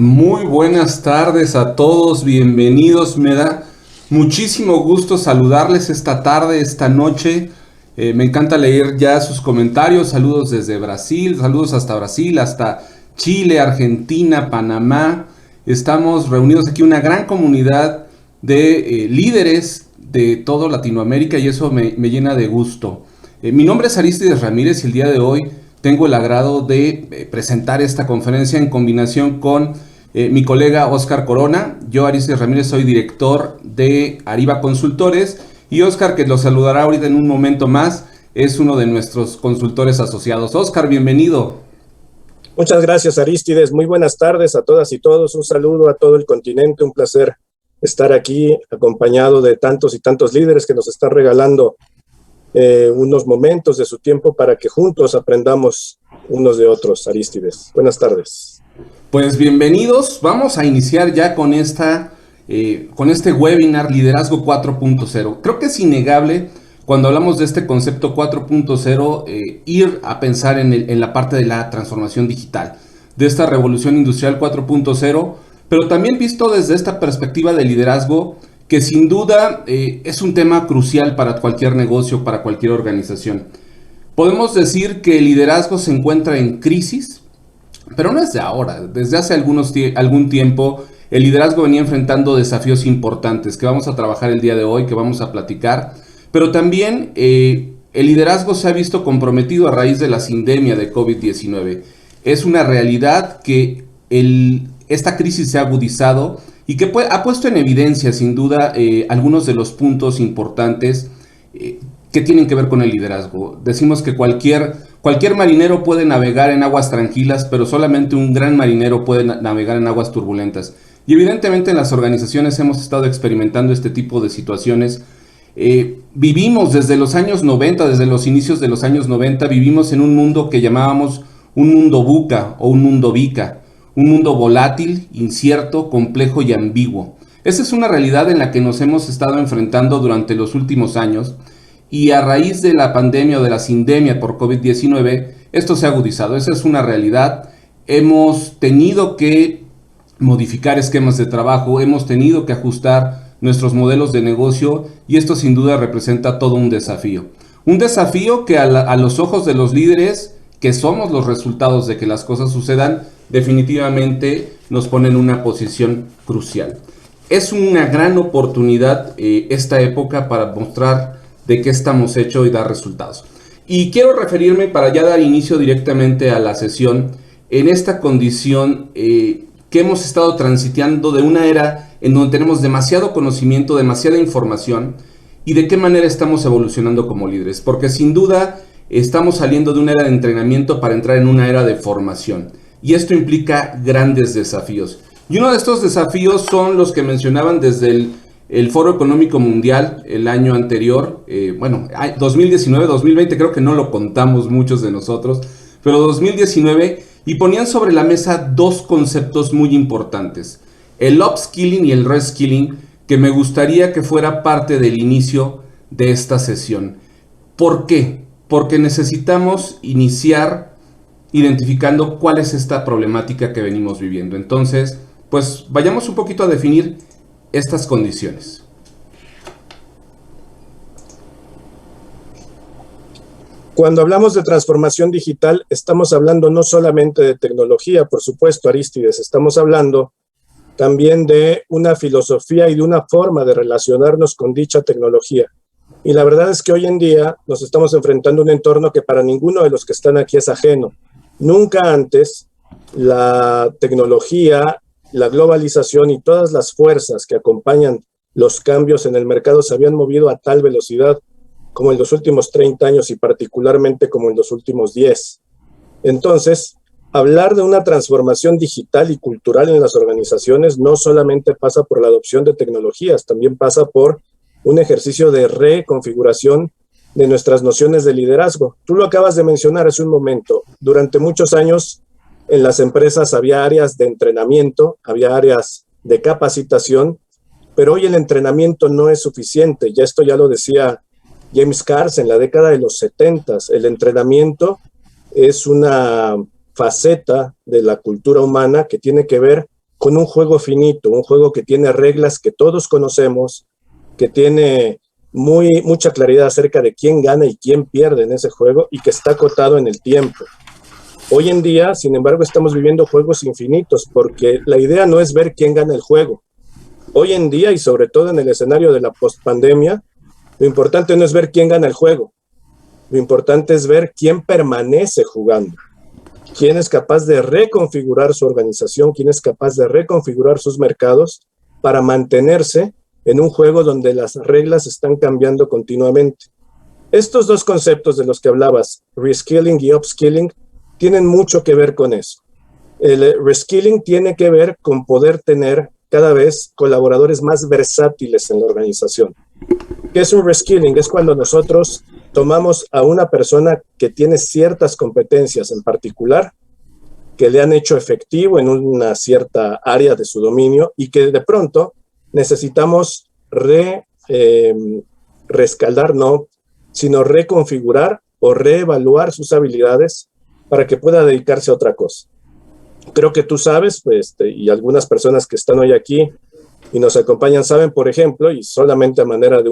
Muy buenas tardes a todos, bienvenidos. Me da muchísimo gusto saludarles esta tarde, esta noche. Me encanta leer ya sus comentarios. Saludos desde Brasil, saludos hasta Brasil, hasta Chile, Argentina, Panamá. Estamos reunidos aquí una gran comunidad de líderes de toda Latinoamérica y eso me llena de gusto. Mi nombre es Arístides Ramírez y el día de hoy tengo el agrado de presentar esta conferencia en combinación con mi colega Oscar Corona. Yo, Arístides Ramírez, soy director de Ariba Consultores y Oscar, que lo saludará ahorita en un momento más, es uno de nuestros consultores asociados. Oscar, bienvenido. Muchas gracias, Arístides. Muy buenas tardes a todas y todos. Un saludo a todo el continente. Un placer estar aquí acompañado de tantos y tantos líderes que nos están regalando unos momentos de su tiempo para que juntos aprendamos unos de otros, Arístides. Buenas tardes. Pues bienvenidos. Vamos a iniciar ya con este webinar Liderazgo 4.0. Creo que es innegable cuando hablamos de este concepto 4.0 ir a pensar en la parte de la transformación digital, de esta revolución industrial 4.0, pero también visto desde esta perspectiva de liderazgo que sin duda es un tema crucial para cualquier negocio, para cualquier organización. Podemos decir que el liderazgo se encuentra en crisis, pero no es de ahora. Desde hace algún tiempo el liderazgo venía enfrentando desafíos importantes que vamos a trabajar el día de hoy, que vamos a platicar, pero también el liderazgo se ha visto comprometido a raíz de la sindemia de COVID-19. Es una realidad que esta crisis se ha agudizado y que ha puesto en evidencia sin duda algunos de los puntos importantes que tienen que ver con el liderazgo. Decimos que cualquier marinero puede navegar en aguas tranquilas, pero solamente un gran marinero puede navegar en aguas turbulentas. Y evidentemente en las organizaciones hemos estado experimentando este tipo de situaciones. Vivimos desde los años 90, desde los inicios de los años 90, vivimos en un mundo que llamábamos un mundo VUCA o un mundo VICA. Un mundo volátil, incierto, complejo y ambiguo. Esa es una realidad en la que nos hemos estado enfrentando durante los últimos años y a raíz de la pandemia o de la sindemia por COVID-19, esto se ha agudizado. Esa es una realidad. Hemos tenido que modificar esquemas de trabajo, hemos tenido que ajustar nuestros modelos de negocio y esto sin duda representa todo un desafío. Un desafío que a los ojos de los líderes, que somos los resultados de que las cosas sucedan, definitivamente nos pone en una posición crucial. Es una gran oportunidad esta época para mostrar de qué estamos hechos y dar resultados. Y quiero referirme, para ya dar inicio directamente a la sesión, en esta condición que hemos estado transitando de una era en donde tenemos demasiado conocimiento, demasiada información, y de qué manera estamos evolucionando como líderes. Porque sin duda estamos saliendo de una era de entrenamiento para entrar en una era de formación. Y esto implica grandes desafíos. Y uno de estos desafíos son los que mencionaban desde el Foro Económico Mundial el año anterior. 2019, 2020 creo que no lo contamos muchos de nosotros, pero 2019, y ponían sobre la mesa dos conceptos muy importantes. El upskilling y el reskilling, que me gustaría que fuera parte del inicio de esta sesión. ¿Por qué? Porque necesitamos iniciar identificando cuál es esta problemática que venimos viviendo. Entonces, pues vayamos un poquito a definir estas condiciones. Cuando hablamos de transformación digital, estamos hablando no solamente de tecnología, por supuesto, Arístides, estamos hablando también de una filosofía y de una forma de relacionarnos con dicha tecnología. Y la verdad es que hoy en día nos estamos enfrentando a un entorno que para ninguno de los que están aquí es ajeno. Nunca antes la tecnología, la globalización y todas las fuerzas que acompañan los cambios en el mercado se habían movido a tal velocidad como en los últimos 30 años y particularmente como en los últimos 10. Entonces, hablar de una transformación digital y cultural en las organizaciones no solamente pasa por la adopción de tecnologías, también pasa por un ejercicio de reconfiguración de nuestras nociones de liderazgo. Tú lo acabas de mencionar hace un momento. Durante muchos años en las empresas había áreas de entrenamiento, había áreas de capacitación, pero hoy el entrenamiento no es suficiente. Ya esto ya lo decía James Cars en la década de los 70. El entrenamiento es una faceta de la cultura humana que tiene que ver con un juego finito, un juego que tiene reglas que todos conocemos, que tiene mucha claridad acerca de quién gana y quién pierde en ese juego y que está acotado en el tiempo. Hoy en día, sin embargo, estamos viviendo juegos infinitos porque la idea no es ver quién gana el juego. Hoy en día, y sobre todo en el escenario de la postpandemia, lo importante no es ver quién gana el juego. Lo importante es ver quién permanece jugando, quién es capaz de reconfigurar su organización, quién es capaz de reconfigurar sus mercados para mantenerse en un juego donde las reglas están cambiando continuamente. Estos dos conceptos de los que hablabas, reskilling y upskilling, tienen mucho que ver con eso. El reskilling tiene que ver con poder tener cada vez colaboradores más versátiles en la organización. ¿Qué es un reskilling? Es cuando nosotros tomamos a una persona que tiene ciertas competencias en particular, que le han hecho efectivo en una cierta área de su dominio y que de pronto necesitamos rescaldar, no, sino reconfigurar o reevaluar sus habilidades para que pueda dedicarse a otra cosa. Creo que tú sabes, pues, y algunas personas que están hoy aquí y nos acompañan saben, por ejemplo, y solamente a manera de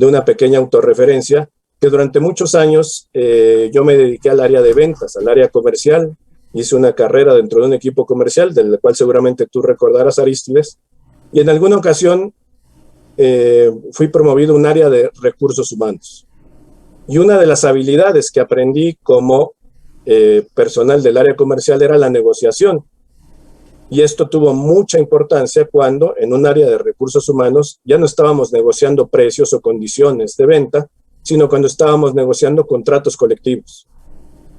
una pequeña autorreferencia, que durante muchos años yo me dediqué al área de ventas, al área comercial. Hice una carrera dentro de un equipo comercial, del cual seguramente tú recordarás, Arístides, y en alguna ocasión fui promovido a un área de recursos humanos. Y una de las habilidades que aprendí como personal del área comercial era la negociación. Y esto tuvo mucha importancia cuando en un área de recursos humanos ya no estábamos negociando precios o condiciones de venta, sino cuando estábamos negociando contratos colectivos.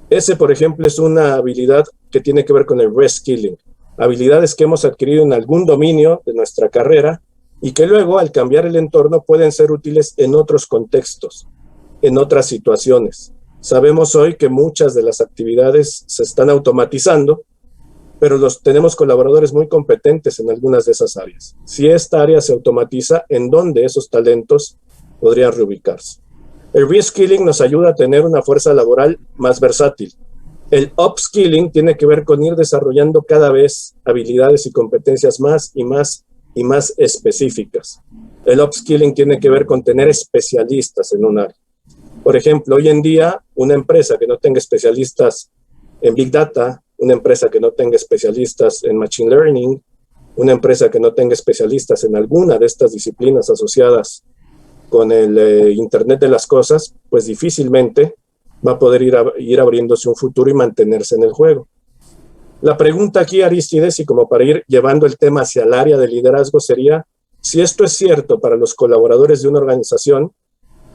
Ese, por ejemplo, es una habilidad que tiene que ver con el reskilling, habilidades que hemos adquirido en algún dominio de nuestra carrera y que luego, al cambiar el entorno, pueden ser útiles en otros contextos, en otras situaciones. Sabemos hoy que muchas de las actividades se están automatizando, pero tenemos colaboradores muy competentes en algunas de esas áreas. Si esta área se automatiza, ¿en dónde esos talentos podrían reubicarse? El reskilling nos ayuda a tener una fuerza laboral más versátil. El upskilling tiene que ver con ir desarrollando cada vez habilidades y competencias más y más y más específicas. El upskilling tiene que ver con tener especialistas en un área. Por ejemplo, hoy en día, una empresa que no tenga especialistas en Big Data, una empresa que no tenga especialistas en Machine Learning, una empresa que no tenga especialistas en alguna de estas disciplinas asociadas con el Internet de las cosas, pues difícilmente va a poder ir abriéndose un futuro y mantenerse en el juego. La pregunta aquí, Arístides, y como para ir llevando el tema hacia el área de liderazgo, sería, si esto es cierto para los colaboradores de una organización,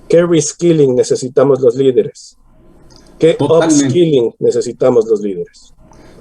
¿qué reskilling necesitamos los líderes? ¿Qué upskilling necesitamos los líderes?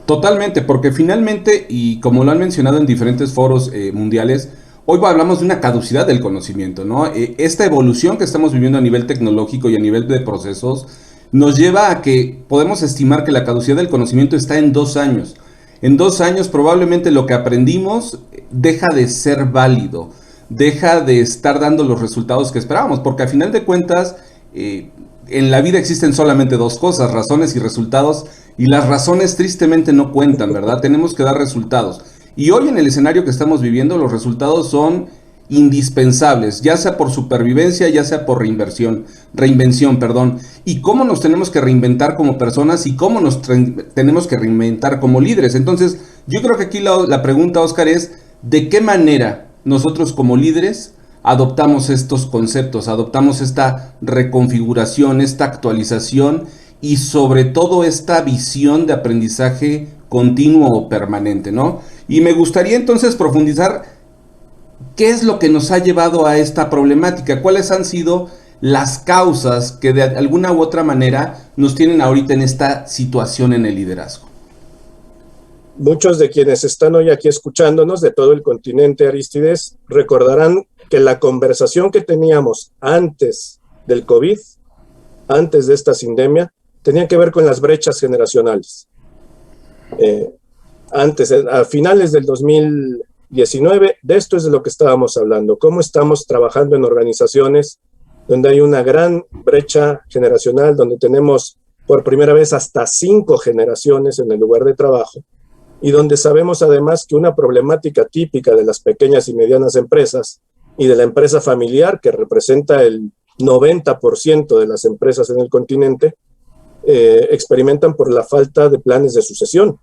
Totalmente, porque finalmente, y como lo han mencionado en diferentes foros mundiales, hoy hablamos de una caducidad del conocimiento, ¿no? Esta evolución que estamos viviendo a nivel tecnológico y a nivel de procesos nos lleva a que podemos estimar que la caducidad del conocimiento está en 2 años. En 2 años probablemente lo que aprendimos deja de ser válido, deja de estar dando los resultados que esperábamos, porque a final de cuentas en la vida existen solamente 2 cosas, razones y resultados, y las razones tristemente no cuentan, ¿verdad? Tenemos que dar resultados. Y hoy en el escenario que estamos viviendo, los resultados son indispensables, ya sea por supervivencia, ya sea por reinvención, y cómo nos tenemos que reinventar como personas y cómo nos tenemos que reinventar como líderes. Entonces, yo creo que aquí la pregunta, Oscar, es ¿de qué manera nosotros como líderes adoptamos estos conceptos, adoptamos esta reconfiguración, esta actualización y sobre todo esta visión de aprendizaje continuo o permanente, ¿no? Y me gustaría entonces profundizar qué es lo que nos ha llevado a esta problemática, cuáles han sido las causas que de alguna u otra manera nos tienen ahorita en esta situación en el liderazgo. Muchos de quienes están hoy aquí escuchándonos de todo el continente, Arístides, recordarán que la conversación que teníamos antes del COVID, antes de esta sindemia, tenía que ver con las brechas generacionales. A finales del 2019, de esto es de lo que estábamos hablando, cómo estamos trabajando en organizaciones donde hay una gran brecha generacional, donde tenemos por primera vez hasta 5 generaciones en el lugar de trabajo, y donde sabemos además que una problemática típica de las pequeñas y medianas empresas y de la empresa familiar, que representa el 90% de las empresas en el continente, experimentan por la falta de planes de sucesión.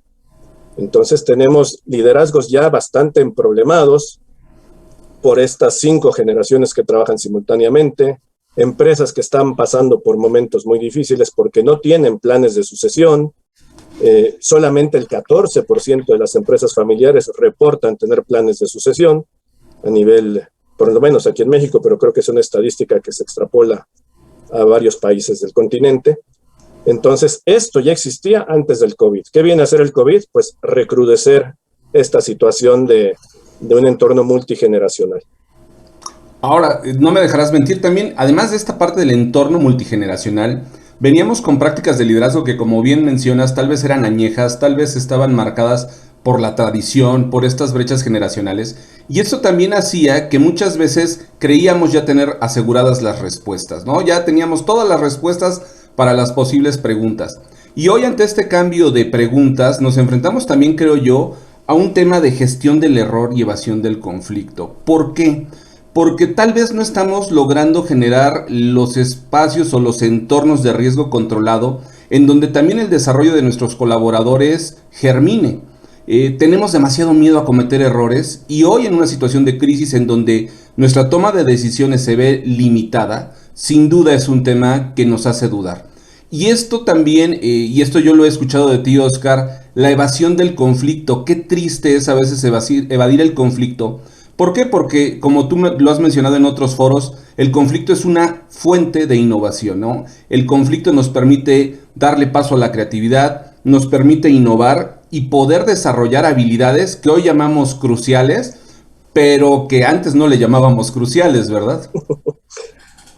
Entonces tenemos liderazgos ya bastante emproblemados por estas 5 generaciones que trabajan simultáneamente, empresas que están pasando por momentos muy difíciles porque no tienen planes de sucesión. Solamente el 14% de las empresas familiares reportan tener planes de sucesión a nivel, por lo menos aquí en México, pero creo que es una estadística que se extrapola a varios países del continente. Entonces, esto ya existía antes del COVID. ¿Qué viene a hacer el COVID? Pues recrudecer esta situación de un entorno multigeneracional. Ahora, no me dejarás mentir también, además de esta parte del entorno multigeneracional, veníamos con prácticas de liderazgo que, como bien mencionas, tal vez eran añejas, tal vez estaban marcadas por la tradición, por estas brechas generacionales, y esto también hacía que muchas veces creíamos ya tener aseguradas las respuestas, ¿no? Ya teníamos todas las respuestas para las posibles preguntas. Y hoy, ante este cambio de preguntas, nos enfrentamos también, creo yo, a un tema de gestión del error y evasión del conflicto. ¿Por qué? Porque tal vez no estamos logrando generar los espacios o los entornos de riesgo controlado en donde también el desarrollo de nuestros colaboradores germine. Tenemos demasiado miedo a cometer errores, y hoy, en una situación de crisis en donde nuestra toma de decisiones se ve limitada, sin duda es un tema que nos hace dudar. Y esto también, y esto yo lo he escuchado de ti, Oscar, la evasión del conflicto. Qué triste es a veces evadir el conflicto. ¿Por qué? Porque, como tú lo has mencionado en otros foros, el conflicto es una fuente de innovación, ¿no? El conflicto nos permite darle paso a la creatividad, nos permite innovar y poder desarrollar habilidades que hoy llamamos cruciales, pero que antes no le llamábamos cruciales, ¿verdad?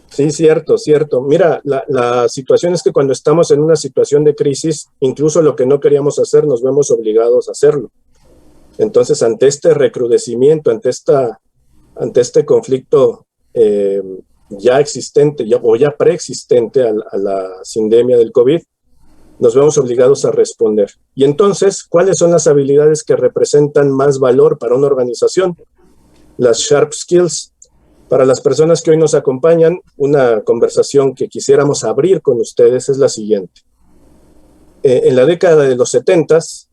Sí, cierto, cierto. Mira, la situación es que cuando estamos en una situación de crisis, incluso lo que no queríamos hacer, nos vemos obligados a hacerlo. Entonces, ante este recrudecimiento, ante este conflicto ya existente o ya preexistente a la sindemia del COVID, nos vemos obligados a responder. Y entonces, ¿cuáles son las habilidades que representan más valor para una organización? Las Sharp Skills. Para las personas que hoy nos acompañan, una conversación que quisiéramos abrir con ustedes es la siguiente. En la década de los 70s,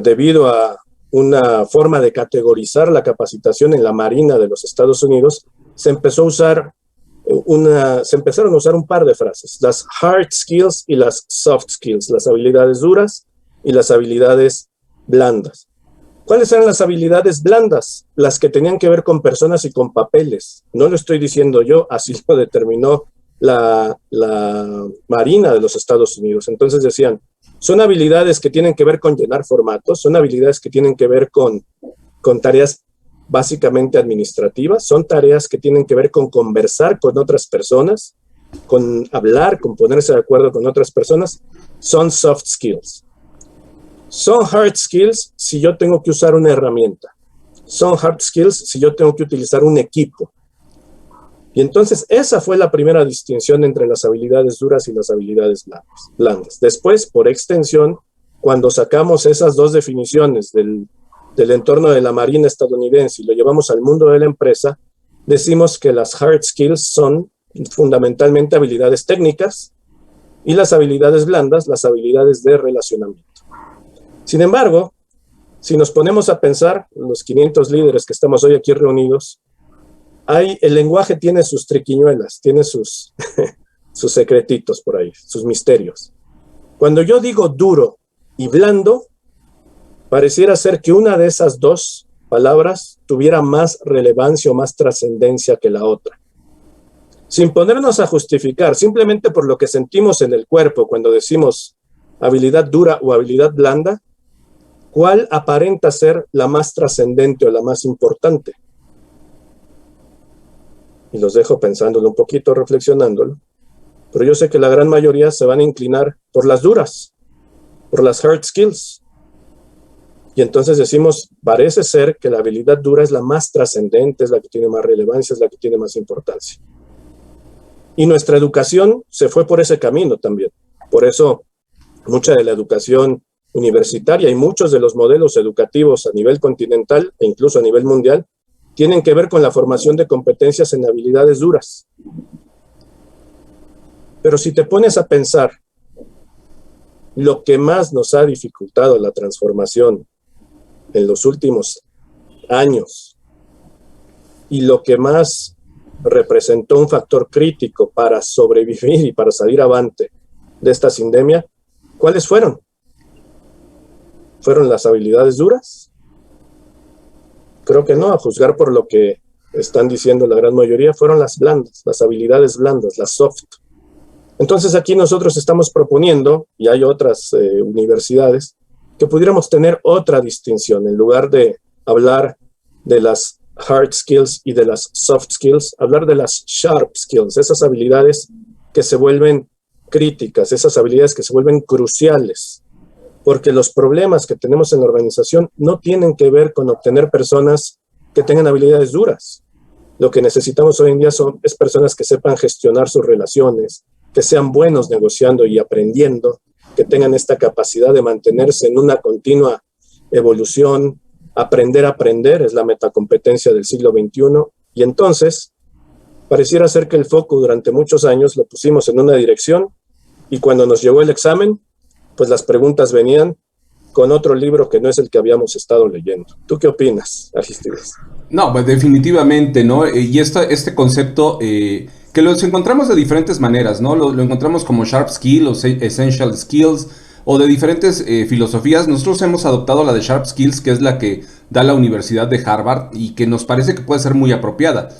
debido a una forma de categorizar la capacitación en la Marina de los Estados Unidos, se empezaron a usar un par de frases, las hard skills y las soft skills, las habilidades duras y las habilidades blandas. ¿Cuáles eran las habilidades blandas? Las que tenían que ver con personas y con papeles. No lo estoy diciendo yo, así lo determinó la Marina de los Estados Unidos. Entonces decían, son habilidades que tienen que ver con llenar formatos, son habilidades que tienen que ver con tareas básicamente administrativas, son tareas que tienen que ver con conversar con otras personas, con hablar, con ponerse de acuerdo con otras personas, son soft skills. Son hard skills si yo tengo que usar una herramienta. Son hard skills si yo tengo que utilizar un equipo. Y entonces esa fue la primera distinción entre las habilidades duras y las habilidades blandas. Después, por extensión, cuando sacamos esas dos definiciones del entorno de la Marina estadounidense y lo llevamos al mundo de la empresa, decimos que las hard skills son fundamentalmente habilidades técnicas y las habilidades blandas, las habilidades de relacionamiento. Sin embargo, si nos ponemos a pensar, los 500 líderes que estamos hoy aquí reunidos, el lenguaje tiene sus triquiñuelas, tiene sus secretitos por ahí, sus misterios. Cuando yo digo duro y blando, pareciera ser que una de esas dos palabras tuviera más relevancia o más trascendencia que la otra. Sin ponernos a justificar, simplemente por lo que sentimos en el cuerpo cuando decimos habilidad dura o habilidad blanda, ¿cuál aparenta ser la más trascendente o la más importante? Y los dejo pensándolo un poquito, reflexionándolo. Pero yo sé que la gran mayoría se van a inclinar por las duras, por las hard skills. Y entonces decimos, parece ser que la habilidad dura es la más trascendente, es la que tiene más relevancia, es la que tiene más importancia. Y nuestra educación se fue por ese camino también. Por eso, mucha de la educación universitaria y muchos de los modelos educativos a nivel continental e incluso a nivel mundial tienen que ver con la formación de competencias en habilidades duras. Pero si te pones a pensar, lo que más nos ha dificultado la transformación en los últimos años y lo que más representó un factor crítico para sobrevivir y para salir avante de esta sindemia, ¿cuáles fueron? ¿Fueron las habilidades duras? Creo que no, a juzgar por lo que están diciendo la gran mayoría, fueron las blandas, las habilidades blandas, las soft. Entonces aquí nosotros estamos proponiendo, y hay otras universidades, que pudiéramos tener otra distinción. En lugar de hablar de las hard skills y de las soft skills, hablar de las sharp skills, esas habilidades que se vuelven críticas, esas habilidades que se vuelven cruciales, porque los problemas que tenemos en la organización no tienen que ver con obtener personas que tengan habilidades duras. Lo que necesitamos hoy en día es personas que sepan gestionar sus relaciones, que sean buenos negociando y aprendiendo, que tengan esta capacidad de mantenerse en una continua evolución. Aprender a aprender es la metacompetencia del siglo XXI, y entonces pareciera ser que el foco durante muchos años lo pusimos en una dirección, y cuando nos llegó el examen, pues las preguntas venían con otro libro que no es el que habíamos estado leyendo. ¿Tú qué opinas, Aristides? No, pues definitivamente, ¿no? Y este concepto que los encontramos de diferentes maneras, ¿no? Lo encontramos como Sharp Skill o Essential Skills o de diferentes filosofías. Nosotros hemos adoptado la de Sharp Skills, que es la que da la Universidad de Harvard y que nos parece que puede ser muy apropiada.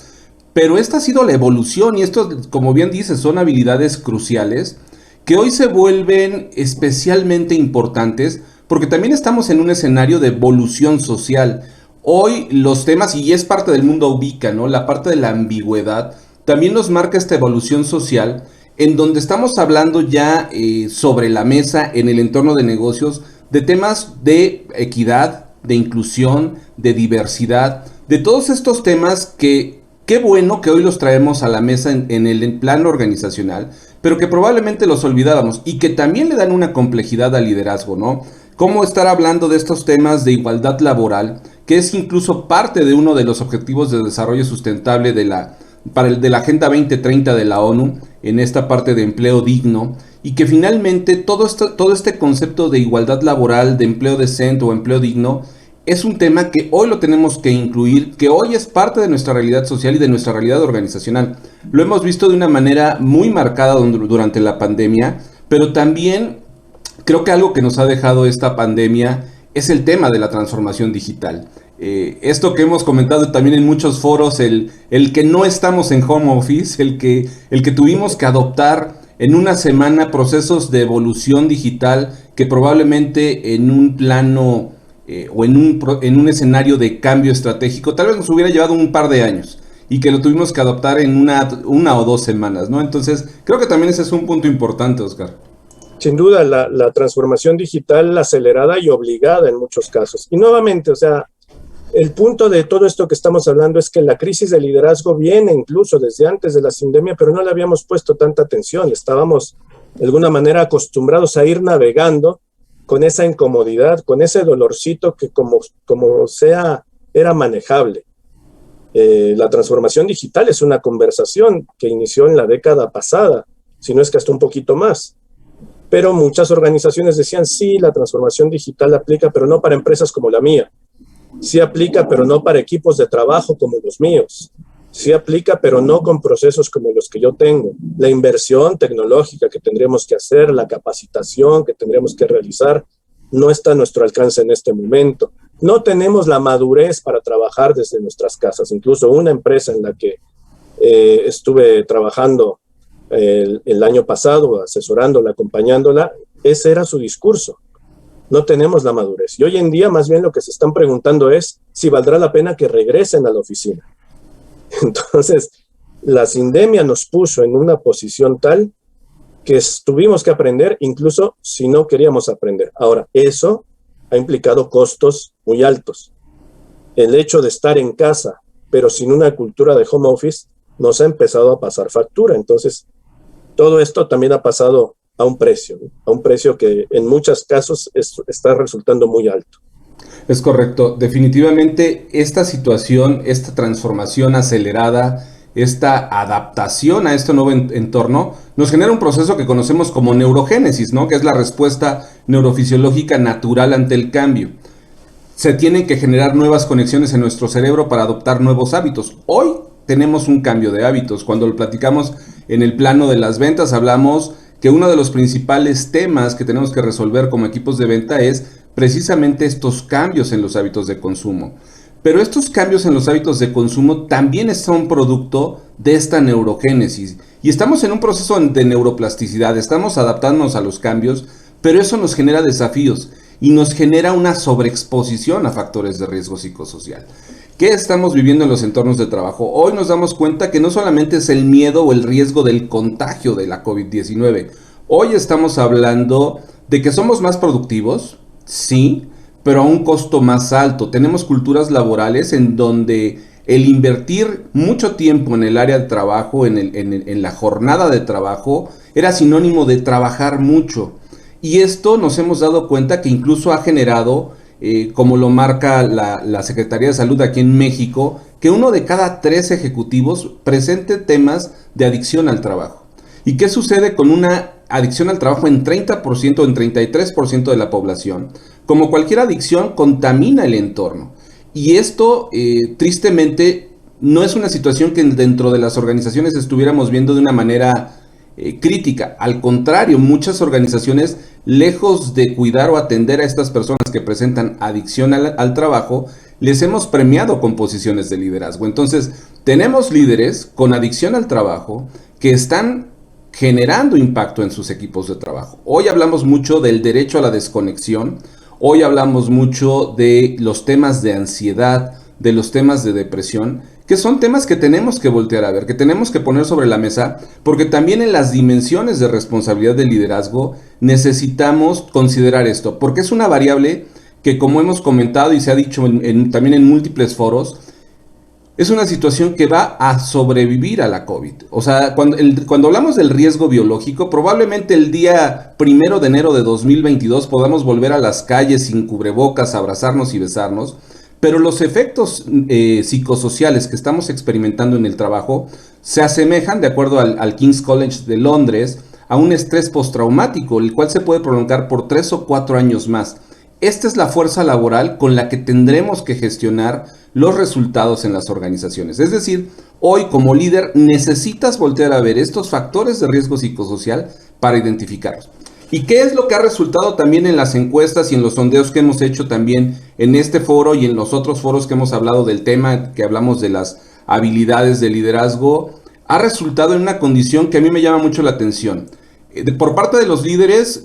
Pero esta ha sido la evolución y esto, como bien dices, son habilidades cruciales que hoy se vuelven especialmente importantes porque también estamos en un escenario de evolución social. Hoy los temas, y es parte del mundo ubica, ¿no? La parte de la ambigüedad también nos marca esta evolución social en donde estamos hablando ya sobre la mesa en el entorno de negocios de temas de equidad, de inclusión, de diversidad, de todos estos temas que qué bueno que hoy los traemos a la mesa en el plano organizacional, pero que probablemente los olvidábamos y que también le dan una complejidad al liderazgo, ¿no? Cómo estar hablando de estos temas de igualdad laboral, que es incluso parte de uno de los objetivos de desarrollo sustentable de la Agenda 2030 de la ONU, en esta parte de empleo digno, y que finalmente todo este concepto de igualdad laboral, de empleo decente o empleo digno, es un tema que hoy lo tenemos que incluir, que hoy es parte de nuestra realidad social y de nuestra realidad organizacional. Lo hemos visto de una manera muy marcada durante la pandemia, pero también creo que algo que nos ha dejado esta pandemia es el tema de la transformación digital. Esto que hemos comentado también en muchos foros, el que no estamos en home office, el que tuvimos que adoptar en una semana procesos de evolución digital que probablemente en un plano o en un escenario de cambio estratégico tal vez nos hubiera llevado un par de años y que lo tuvimos que adoptar en una o 2 semanas, ¿no? Entonces creo que también ese es un punto importante, Oscar. Sin duda, la transformación digital acelerada y obligada en muchos casos. Y nuevamente, o sea, el punto de todo esto que estamos hablando es que la crisis de liderazgo viene incluso desde antes de la sindemia, pero no le habíamos puesto tanta atención. Estábamos de alguna manera acostumbrados a ir navegando con esa incomodidad, con ese dolorcito que como sea era manejable. La transformación digital es una conversación que inició en la década pasada, si no es que hasta un poquito más. Pero muchas organizaciones decían, sí, la transformación digital aplica, pero no para empresas como la mía. Sí aplica, pero no para equipos de trabajo como los míos. Sí aplica, pero no con procesos como los que yo tengo. La inversión tecnológica que tendremos que hacer, la capacitación que tendremos que realizar, no está a nuestro alcance en este momento. No tenemos la madurez para trabajar desde nuestras casas. Incluso una empresa en la que estuve trabajando el año pasado, asesorándola, acompañándola, ese era su discurso. No tenemos la madurez. Y hoy en día más bien lo que se están preguntando es si valdrá la pena que regresen a la oficina. Entonces, la sindemia nos puso en una posición tal que tuvimos que aprender incluso si no queríamos aprender. Ahora, eso ha implicado costos muy altos. El hecho de estar en casa, pero sin una cultura de home office, nos ha empezado a pasar factura. Entonces, todo esto también ha pasado a un precio, ¿no? A un precio que en muchos casos está resultando muy alto. Es correcto. Definitivamente esta situación, esta transformación acelerada, esta adaptación a este nuevo entorno, nos genera un proceso que conocemos como neurogénesis, ¿no? Que es la respuesta neurofisiológica natural ante el cambio. Se tienen que generar nuevas conexiones en nuestro cerebro para adoptar nuevos hábitos. Hoy tenemos un cambio de hábitos. Cuando lo platicamos en el plano de las ventas, hablamos que uno de los principales temas que tenemos que resolver como equipos de venta es precisamente estos cambios en los hábitos de consumo. Pero estos cambios en los hábitos de consumo también son producto de esta neurogénesis. Y estamos en un proceso de neuroplasticidad, estamos adaptándonos a los cambios, pero eso nos genera desafíos y nos genera una sobreexposición a factores de riesgo psicosocial. ¿Qué estamos viviendo en los entornos de trabajo? Hoy nos damos cuenta que no solamente es el miedo o el riesgo del contagio de la COVID-19. Hoy estamos hablando de que somos más productivos, sí, pero a un costo más alto. Tenemos culturas laborales en donde el invertir mucho tiempo en el área de trabajo, en la jornada de trabajo, era sinónimo de trabajar mucho. Y esto nos hemos dado cuenta que incluso ha generado, como lo marca la Secretaría de Salud aquí en México, que 1 de cada 3 ejecutivos presente temas de adicción al trabajo. ¿Y qué sucede con una adicción al trabajo en 30% o en 33% de la población? Como cualquier adicción, contamina el entorno. Y esto, tristemente, no es una situación que dentro de las organizaciones estuviéramos viendo de una manera crítica. Al contrario, muchas organizaciones, lejos de cuidar o atender a estas personas que presentan adicción al trabajo, les hemos premiado con posiciones de liderazgo. Entonces, tenemos líderes con adicción al trabajo que están generando impacto en sus equipos de trabajo. Hoy hablamos mucho del derecho a la desconexión, hoy hablamos mucho de los temas de ansiedad, de los temas de depresión, que son temas que tenemos que voltear a ver, que tenemos que poner sobre la mesa, porque también en las dimensiones de responsabilidad del liderazgo necesitamos considerar esto, porque es una variable que, como hemos comentado y se ha dicho también en múltiples foros, es una situación que va a sobrevivir a la COVID. O sea, cuando hablamos del riesgo biológico, probablemente el día 1 de enero de 2022 podamos volver a las calles sin cubrebocas, abrazarnos y besarnos, pero los efectos psicosociales que estamos experimentando en el trabajo se asemejan, de acuerdo al King's College de Londres, a un estrés postraumático, el cual se puede prolongar por 3 o 4 años más. Esta es la fuerza laboral con la que tendremos que gestionar los resultados en las organizaciones. Es decir, hoy como líder necesitas voltear a ver estos factores de riesgo psicosocial para identificarlos. ¿Y qué es lo que ha resultado también en las encuestas y en los sondeos que hemos hecho también en este foro y en los otros foros que hemos hablado del tema, que hablamos de las habilidades de liderazgo? Ha resultado en una condición que a mí me llama mucho la atención. Por parte de los líderes,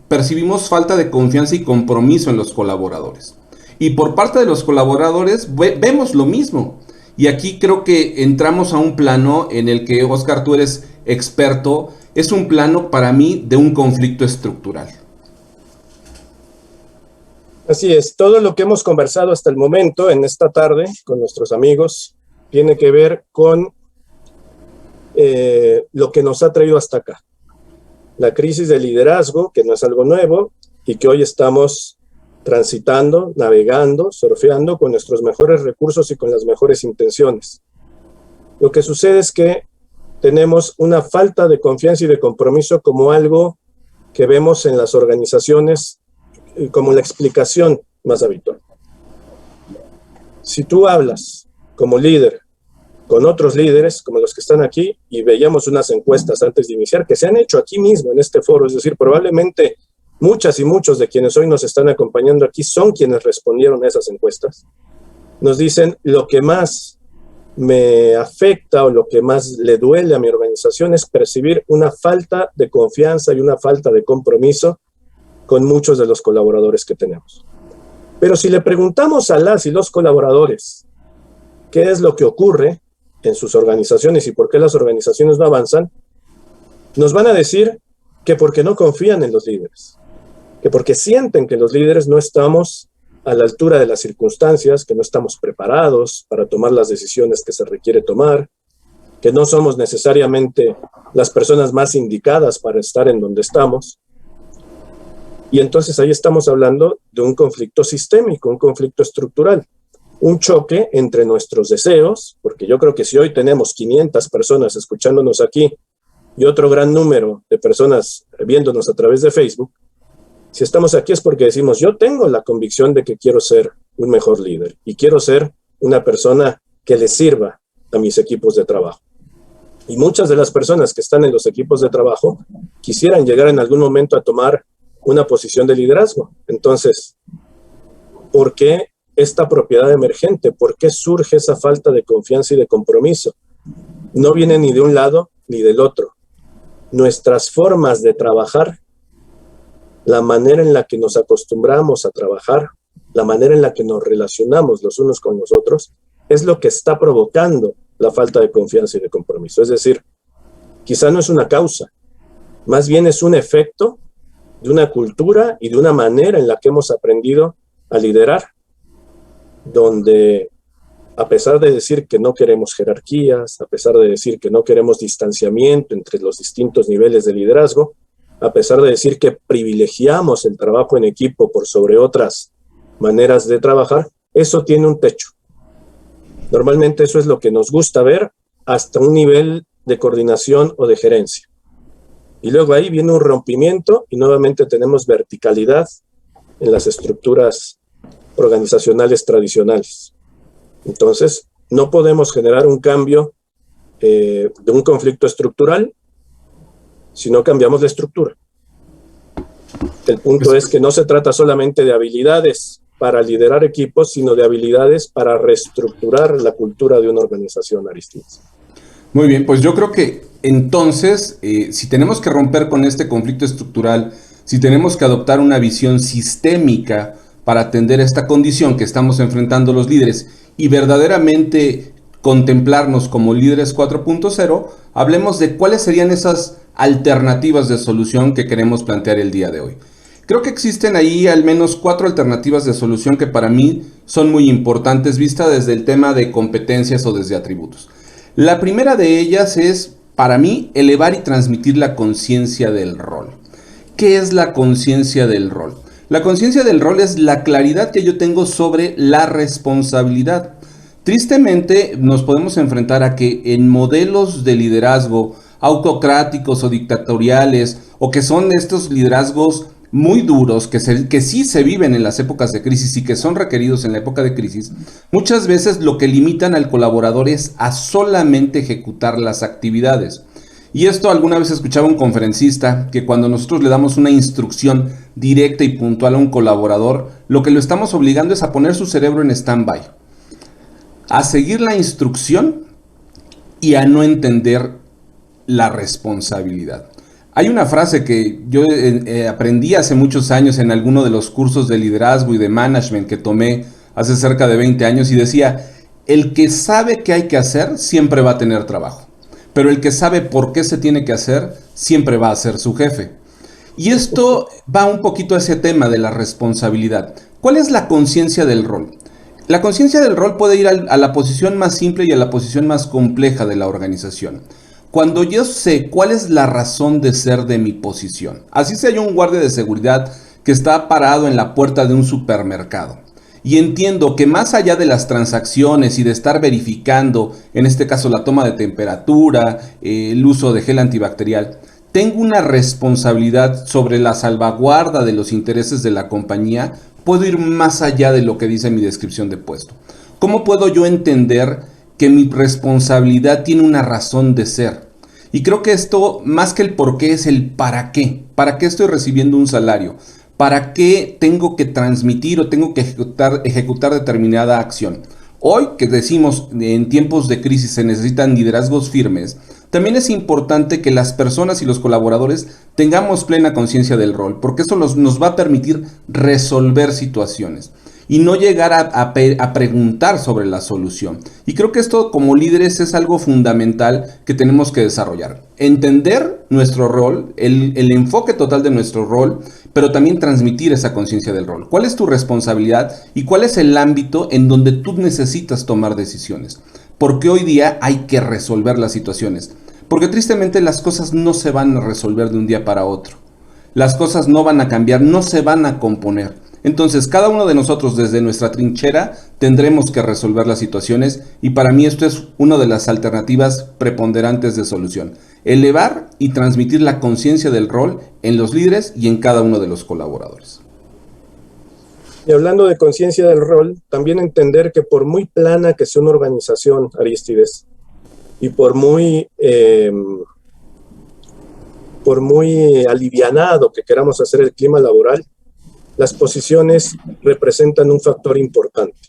percibimos falta de confianza y compromiso en los colaboradores. Y por parte de los colaboradores vemos lo mismo. Y aquí creo que entramos a un plano en el que, Oscar, tú eres experto. Es un plano para mí de un conflicto estructural. Así es, todo lo que hemos conversado hasta el momento en esta tarde con nuestros amigos tiene que ver con lo que nos ha traído hasta acá. La crisis de liderazgo, que no es algo nuevo y que hoy estamos transitando, navegando, surfeando con nuestros mejores recursos y con las mejores intenciones. Lo que sucede es que tenemos una falta de confianza y de compromiso como algo que vemos en las organizaciones como la explicación más habitual. Si tú hablas como líder con otros líderes, como los que están aquí, y veíamos unas encuestas antes de iniciar, que se han hecho aquí mismo en este foro, es decir, probablemente muchas y muchos de quienes hoy nos están acompañando aquí son quienes respondieron a esas encuestas. Nos dicen, lo que más me afecta o lo que más le duele a mi organización es percibir una falta de confianza y una falta de compromiso con muchos de los colaboradores que tenemos. Pero si le preguntamos a las y los colaboradores qué es lo que ocurre en sus organizaciones y por qué las organizaciones no avanzan, nos van a decir que porque no confían en los líderes, que porque sienten que los líderes no estamos a la altura de las circunstancias, que no estamos preparados para tomar las decisiones que se requiere tomar, que no somos necesariamente las personas más indicadas para estar en donde estamos. Y entonces ahí estamos hablando de un conflicto sistémico, un conflicto estructural, un choque entre nuestros deseos, porque yo creo que si hoy tenemos 500 personas escuchándonos aquí y otro gran número de personas viéndonos a través de Facebook, si estamos aquí es porque decimos, yo tengo la convicción de que quiero ser un mejor líder y quiero ser una persona que le sirva a mis equipos de trabajo. Y muchas de las personas que están en los equipos de trabajo quisieran llegar en algún momento a tomar una posición de liderazgo. Entonces, ¿por qué esta propiedad emergente? ¿Por qué surge esa falta de confianza y de compromiso? No viene ni de un lado ni del otro. Nuestras formas de trabajar, la manera en la que nos acostumbramos a trabajar, la manera en la que nos relacionamos los unos con los otros, es lo que está provocando la falta de confianza y de compromiso. Es decir, quizá no es una causa, más bien es un efecto de una cultura y de una manera en la que hemos aprendido a liderar, donde a pesar de decir que no queremos jerarquías, a pesar de decir que no queremos distanciamiento entre los distintos niveles de liderazgo, a pesar de decir que privilegiamos el trabajo en equipo por sobre otras maneras de trabajar, eso tiene un techo. Normalmente eso es lo que nos gusta ver hasta un nivel de coordinación o de gerencia. Y luego ahí viene un rompimiento y nuevamente tenemos verticalidad en las estructuras organizacionales tradicionales. Entonces, no podemos generar un cambio de un conflicto estructural si no cambiamos la estructura. El punto es que no se trata solamente de habilidades para liderar equipos, sino de habilidades para reestructurar la cultura de una organización, Aristides. Muy bien, pues yo creo que entonces, si tenemos que romper con este conflicto estructural, si tenemos que adoptar una visión sistémica para atender esta condición que estamos enfrentando los líderes y verdaderamente contemplarnos como líderes 4.0, hablemos de cuáles serían esas alternativas de solución que queremos plantear el día de hoy. Creo que existen ahí al menos 4 alternativas de solución que para mí son muy importantes, vista desde el tema de competencias o desde atributos. La primera de ellas es, para mí, elevar y transmitir la conciencia del rol. ¿Qué es la conciencia del rol? La conciencia del rol es la claridad que yo tengo sobre la responsabilidad. Tristemente, nos podemos enfrentar a que en modelos de liderazgo autocráticos o dictatoriales, o que son estos liderazgos muy duros, que sí se viven en las épocas de crisis y que son requeridos en la época de crisis, muchas veces lo que limitan al colaborador es a solamente ejecutar las actividades. Y esto alguna vez escuchaba un conferencista que cuando nosotros le damos una instrucción directa y puntual a un colaborador, lo que lo estamos obligando es a poner su cerebro en stand-by, a seguir la instrucción y a no entender la responsabilidad. Hay una frase que yo aprendí hace muchos años en alguno de los cursos de liderazgo y de management que tomé hace cerca de 20 años y decía, el que sabe qué hay que hacer siempre va a tener trabajo, pero el que sabe por qué se tiene que hacer siempre va a ser su jefe. Y esto va un poquito a ese tema de la responsabilidad. ¿Cuál es la conciencia del rol? La conciencia del rol puede ir a la posición más simple y a la posición más compleja de la organización. Cuando yo sé cuál es la razón de ser de mi posición, así sea yo un guardia de seguridad que está parado en la puerta de un supermercado y entiendo que más allá de las transacciones y de estar verificando, en este caso la toma de temperatura, el uso de gel antibacterial, tengo una responsabilidad sobre la salvaguarda de los intereses de la compañía, puedo ir más allá de lo que dice mi descripción de puesto. ¿Cómo puedo yo entender que mi responsabilidad tiene una razón de ser? Y creo que esto, más que el por qué, es el para qué. ¿Para qué estoy recibiendo un salario? ¿Para qué tengo que transmitir o tengo que ejecutar determinada acción? Hoy que decimos en tiempos de crisis se necesitan liderazgos firmes, también es importante que las personas y los colaboradores tengamos plena conciencia del rol, porque eso nos va a permitir resolver situaciones y no llegar a preguntar sobre la solución. Y creo que esto como líderes es algo fundamental que tenemos que desarrollar. Entender nuestro rol, el enfoque total de nuestro rol, pero también transmitir esa conciencia del rol. ¿Cuál es tu responsabilidad y cuál es el ámbito en donde tú necesitas tomar decisiones? porque hoy día hay que resolver las situaciones. Porque tristemente las cosas no se van a resolver de un día para otro. Las cosas no van a cambiar, no se van a componer. Entonces, cada uno de nosotros desde nuestra trinchera tendremos que resolver las situaciones y para mí esto es una de las alternativas preponderantes de solución. Elevar y transmitir la conciencia del rol en los líderes y en cada uno de los colaboradores. Y hablando de conciencia del rol, también entender que por muy plana que sea una organización, Arístides, y por muy alivianado que queramos hacer el clima laboral, las posiciones representan un factor importante.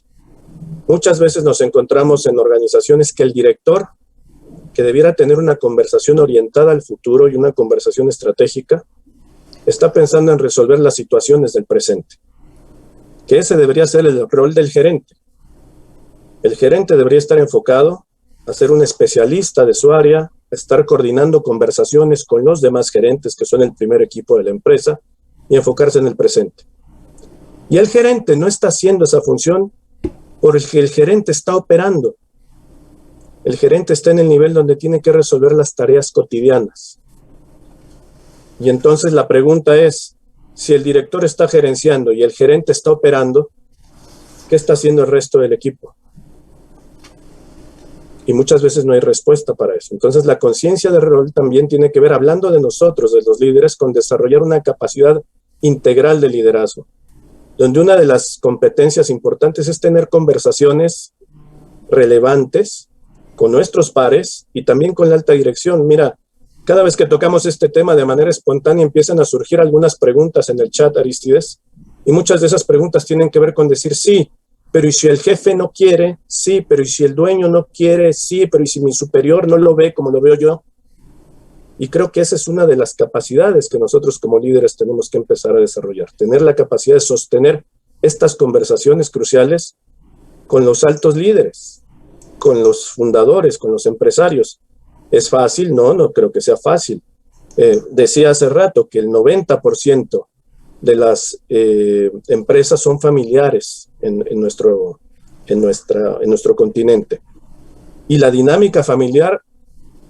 Muchas veces nos encontramos en organizaciones que el director, que debiera tener una conversación orientada al futuro y una conversación estratégica, está pensando en resolver las situaciones del presente, que ese debería ser el rol del gerente. El gerente debería estar enfocado a ser un especialista de su área, estar coordinando conversaciones con los demás gerentes, que son el primer equipo de la empresa, y enfocarse en el presente. Y el gerente no está haciendo esa función porque el gerente está operando. El gerente está en el nivel donde tiene que resolver las tareas cotidianas. Y entonces la pregunta es, si el director está gerenciando y el gerente está operando, ¿qué está haciendo el resto del equipo? Y muchas veces no hay respuesta para eso. Entonces la conciencia de rol también tiene que ver, hablando de nosotros, de los líderes, con desarrollar una capacidad integral de liderazgo, donde una de las competencias importantes es tener conversaciones relevantes con nuestros pares y también con la alta dirección. Mira, cada vez que tocamos este tema de manera espontánea empiezan a surgir algunas preguntas en el chat, Arístides, y muchas de esas preguntas tienen que ver con decir sí, pero ¿y si el jefe no quiere? Sí, pero ¿y si el dueño no quiere? Sí, pero ¿y si mi superior no lo ve como lo veo yo? Y creo que esa es una de las capacidades que nosotros como líderes tenemos que empezar a desarrollar, tener la capacidad de sostener estas conversaciones cruciales con los altos líderes, con los fundadores, con los empresarios. ¿Es fácil? No, no creo que sea fácil. Decía hace rato que el 90% de las empresas son familiares en nuestro continente. Y la dinámica familiar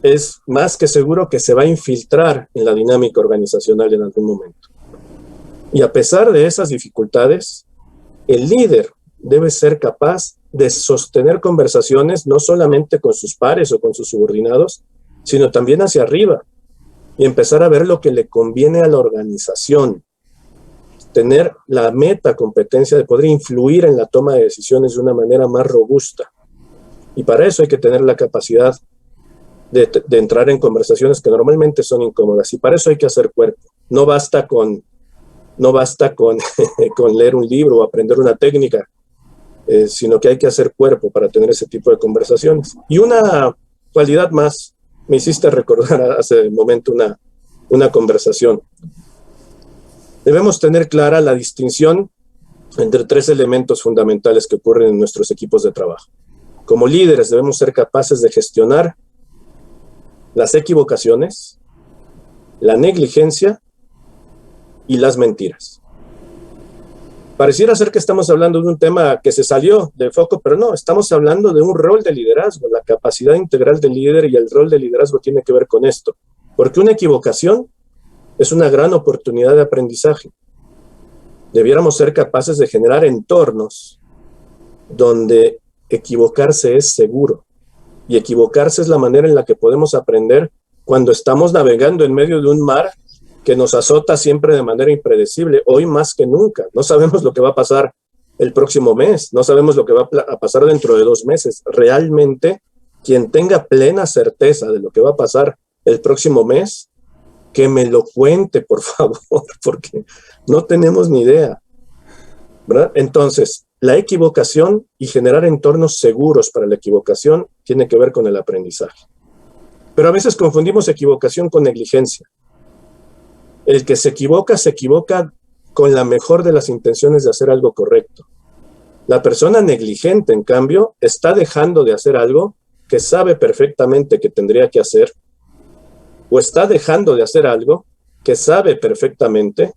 es más que seguro que se va a infiltrar en la dinámica organizacional en algún momento. Y a pesar de esas dificultades, el líder debe ser capaz de sostener conversaciones no solamente con sus pares o con sus subordinados, sino también hacia arriba y empezar a ver lo que le conviene a la organización. Tener la meta competencia de poder influir en la toma de decisiones de una manera más robusta. Y para eso hay que tener la capacidad de entrar en conversaciones que normalmente son incómodas. Y para eso hay que hacer cuerpo. No basta con leer un libro o aprender una técnica, sino que hay que hacer cuerpo para tener ese tipo de conversaciones. Y una cualidad más, me hiciste recordar hace un momento una conversación. Debemos tener clara la distinción entre tres elementos fundamentales que ocurren en nuestros equipos de trabajo. Como líderes debemos ser capaces de gestionar las equivocaciones, la negligencia y las mentiras. Pareciera ser que estamos hablando de un tema que se salió de foco, pero no, estamos hablando de un rol de liderazgo. La capacidad integral del líder y el rol de liderazgo tiene que ver con esto. Porque una equivocación es una gran oportunidad de aprendizaje. Debiéramos ser capaces de generar entornos donde equivocarse es seguro. Y equivocarse es la manera en la que podemos aprender cuando estamos navegando en medio de un mar que nos azota siempre de manera impredecible, hoy más que nunca. No sabemos lo que va a pasar el próximo mes, no sabemos lo que va a pasar dentro de 2 meses. Realmente, quien tenga plena certeza de lo que va a pasar el próximo mes, que me lo cuente, por favor, porque no tenemos ni idea, ¿verdad? Entonces, la equivocación y generar entornos seguros para la equivocación tiene que ver con el aprendizaje. Pero a veces confundimos equivocación con negligencia. El que se equivoca con la mejor de las intenciones de hacer algo correcto. La persona negligente, en cambio, está dejando de hacer algo que sabe perfectamente que tendría que hacer, o está dejando de hacer algo que sabe perfectamente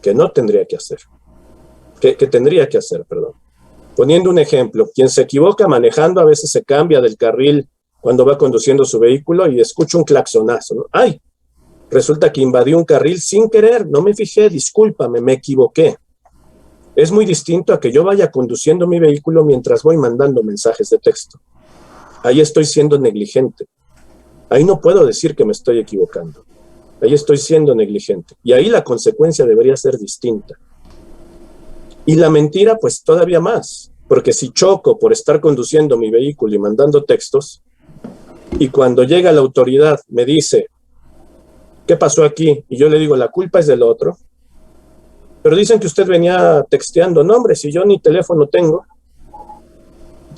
que no tendría que hacer, que tendría que hacer, perdón. Poniendo un ejemplo, quien se equivoca manejando a veces se cambia del carril cuando va conduciendo su vehículo y escucha un claxonazo, ¿no? ¡Ay! Resulta que invadió un carril sin querer, no me fijé, discúlpame, me equivoqué. Es muy distinto a que yo vaya conduciendo mi vehículo mientras voy mandando mensajes de texto. Ahí estoy siendo negligente. Ahí no puedo decir que me estoy equivocando. Ahí estoy siendo negligente. Y ahí la consecuencia debería ser distinta. Y la mentira, pues todavía más. Porque si choco por estar conduciendo mi vehículo y mandando textos, y cuando llega la autoridad me dice, ¿qué pasó aquí? Y yo le digo, la culpa es del otro. Pero dicen que usted venía texteando. No, hombre, si yo ni teléfono tengo.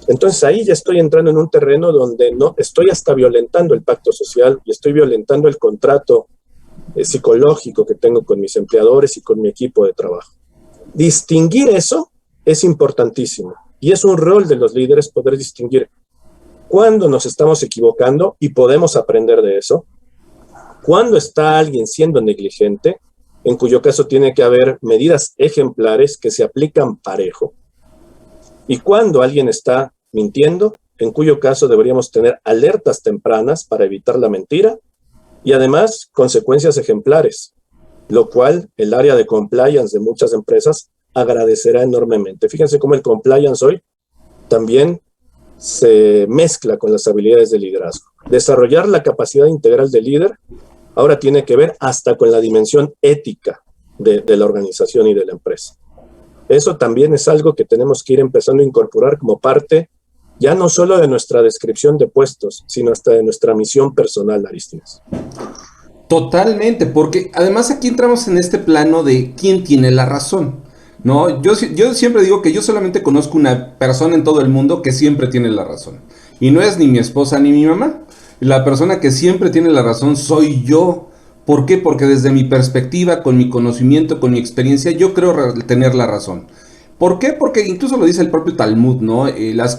Entonces ahí ya estoy entrando en un terreno donde no estoy hasta violentando el pacto social y estoy violentando el contrato psicológico que tengo con mis empleadores y con mi equipo de trabajo. Distinguir eso es importantísimo y es un rol de los líderes poder distinguir cuándo nos estamos equivocando y podemos aprender de eso, cuándo está alguien siendo negligente, en cuyo caso tiene que haber medidas ejemplares que se aplican parejo, y cuándo alguien está mintiendo, en cuyo caso deberíamos tener alertas tempranas para evitar la mentira y además consecuencias ejemplares, lo cual el área de compliance de muchas empresas agradecerá enormemente. Fíjense cómo el compliance hoy también se mezcla con las habilidades de liderazgo. Desarrollar la capacidad integral del líder ahora tiene que ver hasta con la dimensión ética de la organización y de la empresa. Eso también es algo que tenemos que ir empezando a incorporar como parte ya no solo de nuestra descripción de puestos, sino hasta de nuestra misión personal, Aristides. Totalmente, porque además aquí entramos en este plano de quién tiene la razón, ¿no? Yo siempre digo que yo solamente conozco una persona en todo el mundo que siempre tiene la razón. Y no es ni mi esposa ni mi mamá. La persona que siempre tiene la razón soy yo. ¿Por qué? Porque desde mi perspectiva, con mi conocimiento, con mi experiencia, yo creo tener la razón. ¿Por qué? Porque incluso lo dice el propio Talmud, ¿no?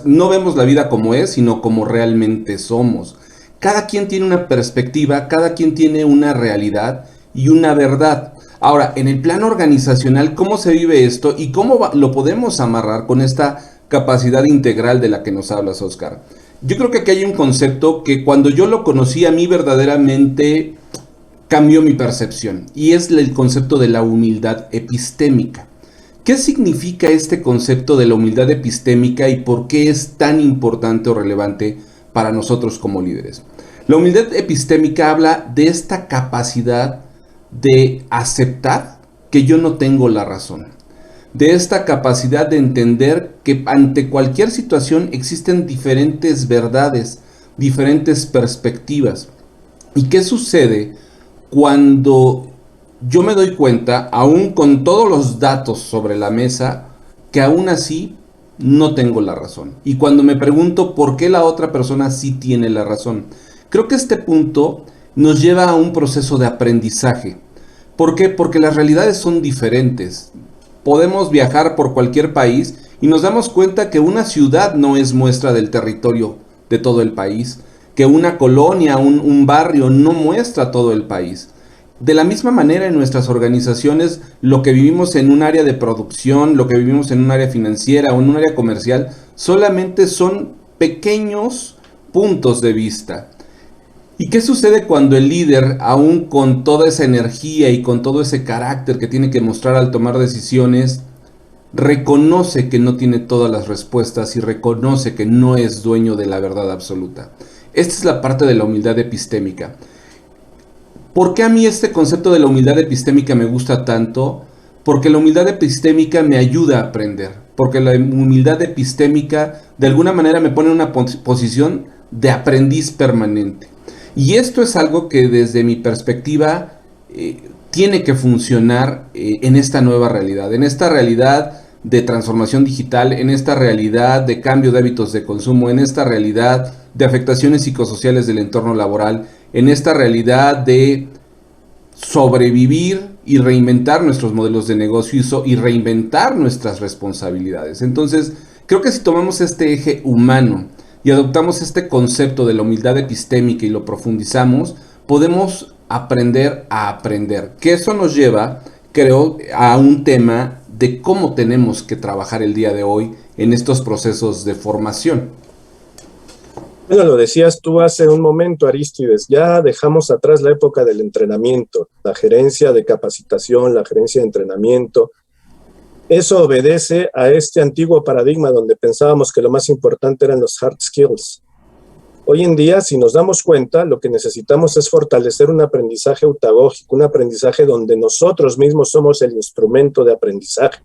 No vemos la vida como es, sino como realmente somos. Cada quien tiene una perspectiva, cada quien tiene una realidad y una verdad. Ahora, en el plano organizacional, ¿cómo se vive esto y cómo lo podemos amarrar con esta capacidad integral de la que nos hablas, Oscar? Yo creo que aquí hay un concepto que cuando yo lo conocí a mí verdaderamente cambió mi percepción y es el concepto de la humildad epistémica. ¿Qué significa este concepto de la humildad epistémica y por qué es tan importante o relevante para nosotros como líderes? La humildad epistémica habla de esta capacidad de aceptar que yo no tengo la razón, de esta capacidad de entender que ante cualquier situación existen diferentes verdades, diferentes perspectivas. ¿Y qué sucede cuando yo me doy cuenta, aún con todos los datos sobre la mesa, que aún así no tengo la razón? Y cuando me pregunto por qué la otra persona sí tiene la razón. Creo que este punto nos lleva a un proceso de aprendizaje. ¿Por qué? Porque las realidades son diferentes. Podemos viajar por cualquier país y nos damos cuenta que una ciudad no es muestra del territorio de todo el país, que una colonia, un barrio no muestra todo el país. De la misma manera en nuestras organizaciones, lo que vivimos en un área de producción, lo que vivimos en un área financiera o en un área comercial, solamente son pequeños puntos de vista. ¿Y qué sucede cuando el líder, aún con toda esa energía y con todo ese carácter que tiene que mostrar al tomar decisiones, reconoce que no tiene todas las respuestas y reconoce que no es dueño de la verdad absoluta? Esta es la parte de la humildad epistémica. ¿Por qué a mí este concepto de la humildad epistémica me gusta tanto? Porque la humildad epistémica me ayuda a aprender. Porque la humildad epistémica de alguna manera me pone en una posición de aprendiz permanente. Y esto es algo que desde mi perspectiva tiene que funcionar en esta nueva realidad. En esta realidad de transformación digital, en esta realidad de cambio de hábitos de consumo, en esta realidad de afectaciones psicosociales del entorno laboral, en esta realidad de sobrevivir y reinventar nuestros modelos de negocio y reinventar nuestras responsabilidades. Entonces, creo que si tomamos este eje humano y adoptamos este concepto de la humildad epistémica y lo profundizamos, podemos aprender a aprender. Que eso nos lleva, creo, a un tema de cómo tenemos que trabajar el día de hoy en estos procesos de formación. Bueno, lo decías tú hace un momento, Arístides, ya dejamos atrás la época del entrenamiento, la gerencia de capacitación, la gerencia de entrenamiento. Eso obedece a este antiguo paradigma donde pensábamos que lo más importante eran los hard skills. Hoy en día, si nos damos cuenta, lo que necesitamos es fortalecer un aprendizaje eutagógico, un aprendizaje donde nosotros mismos somos el instrumento de aprendizaje,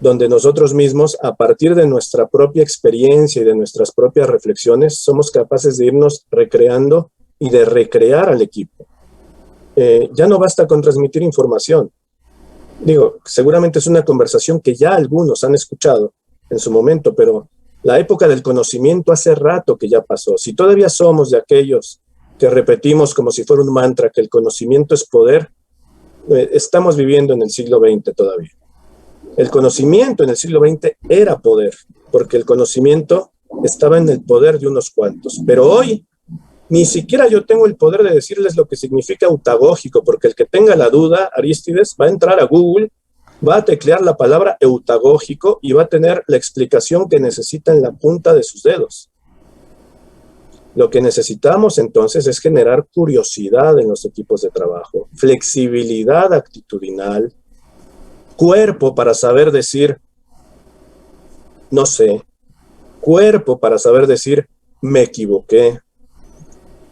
donde nosotros mismos, a partir de nuestra propia experiencia y de nuestras propias reflexiones, somos capaces de irnos recreando y de recrear al equipo. Ya no basta con transmitir información. Digo, seguramente es una conversación que ya algunos han escuchado en su momento, pero la época del conocimiento hace rato que ya pasó. Si todavía somos de aquellos que repetimos como si fuera un mantra que el conocimiento es poder, estamos viviendo en el siglo XX todavía. El conocimiento en el siglo XX era poder, porque el conocimiento estaba en el poder de unos cuantos. Pero hoy, ni siquiera yo tengo el poder de decirles lo que significa eutagógico, porque el que tenga la duda, Arístides, va a entrar a Google, va a teclear la palabra eutagógico y va a tener la explicación que necesita en la punta de sus dedos. Lo que necesitamos entonces es generar curiosidad en los equipos de trabajo, flexibilidad actitudinal, cuerpo para saber decir, no sé, cuerpo para saber decir, me equivoqué,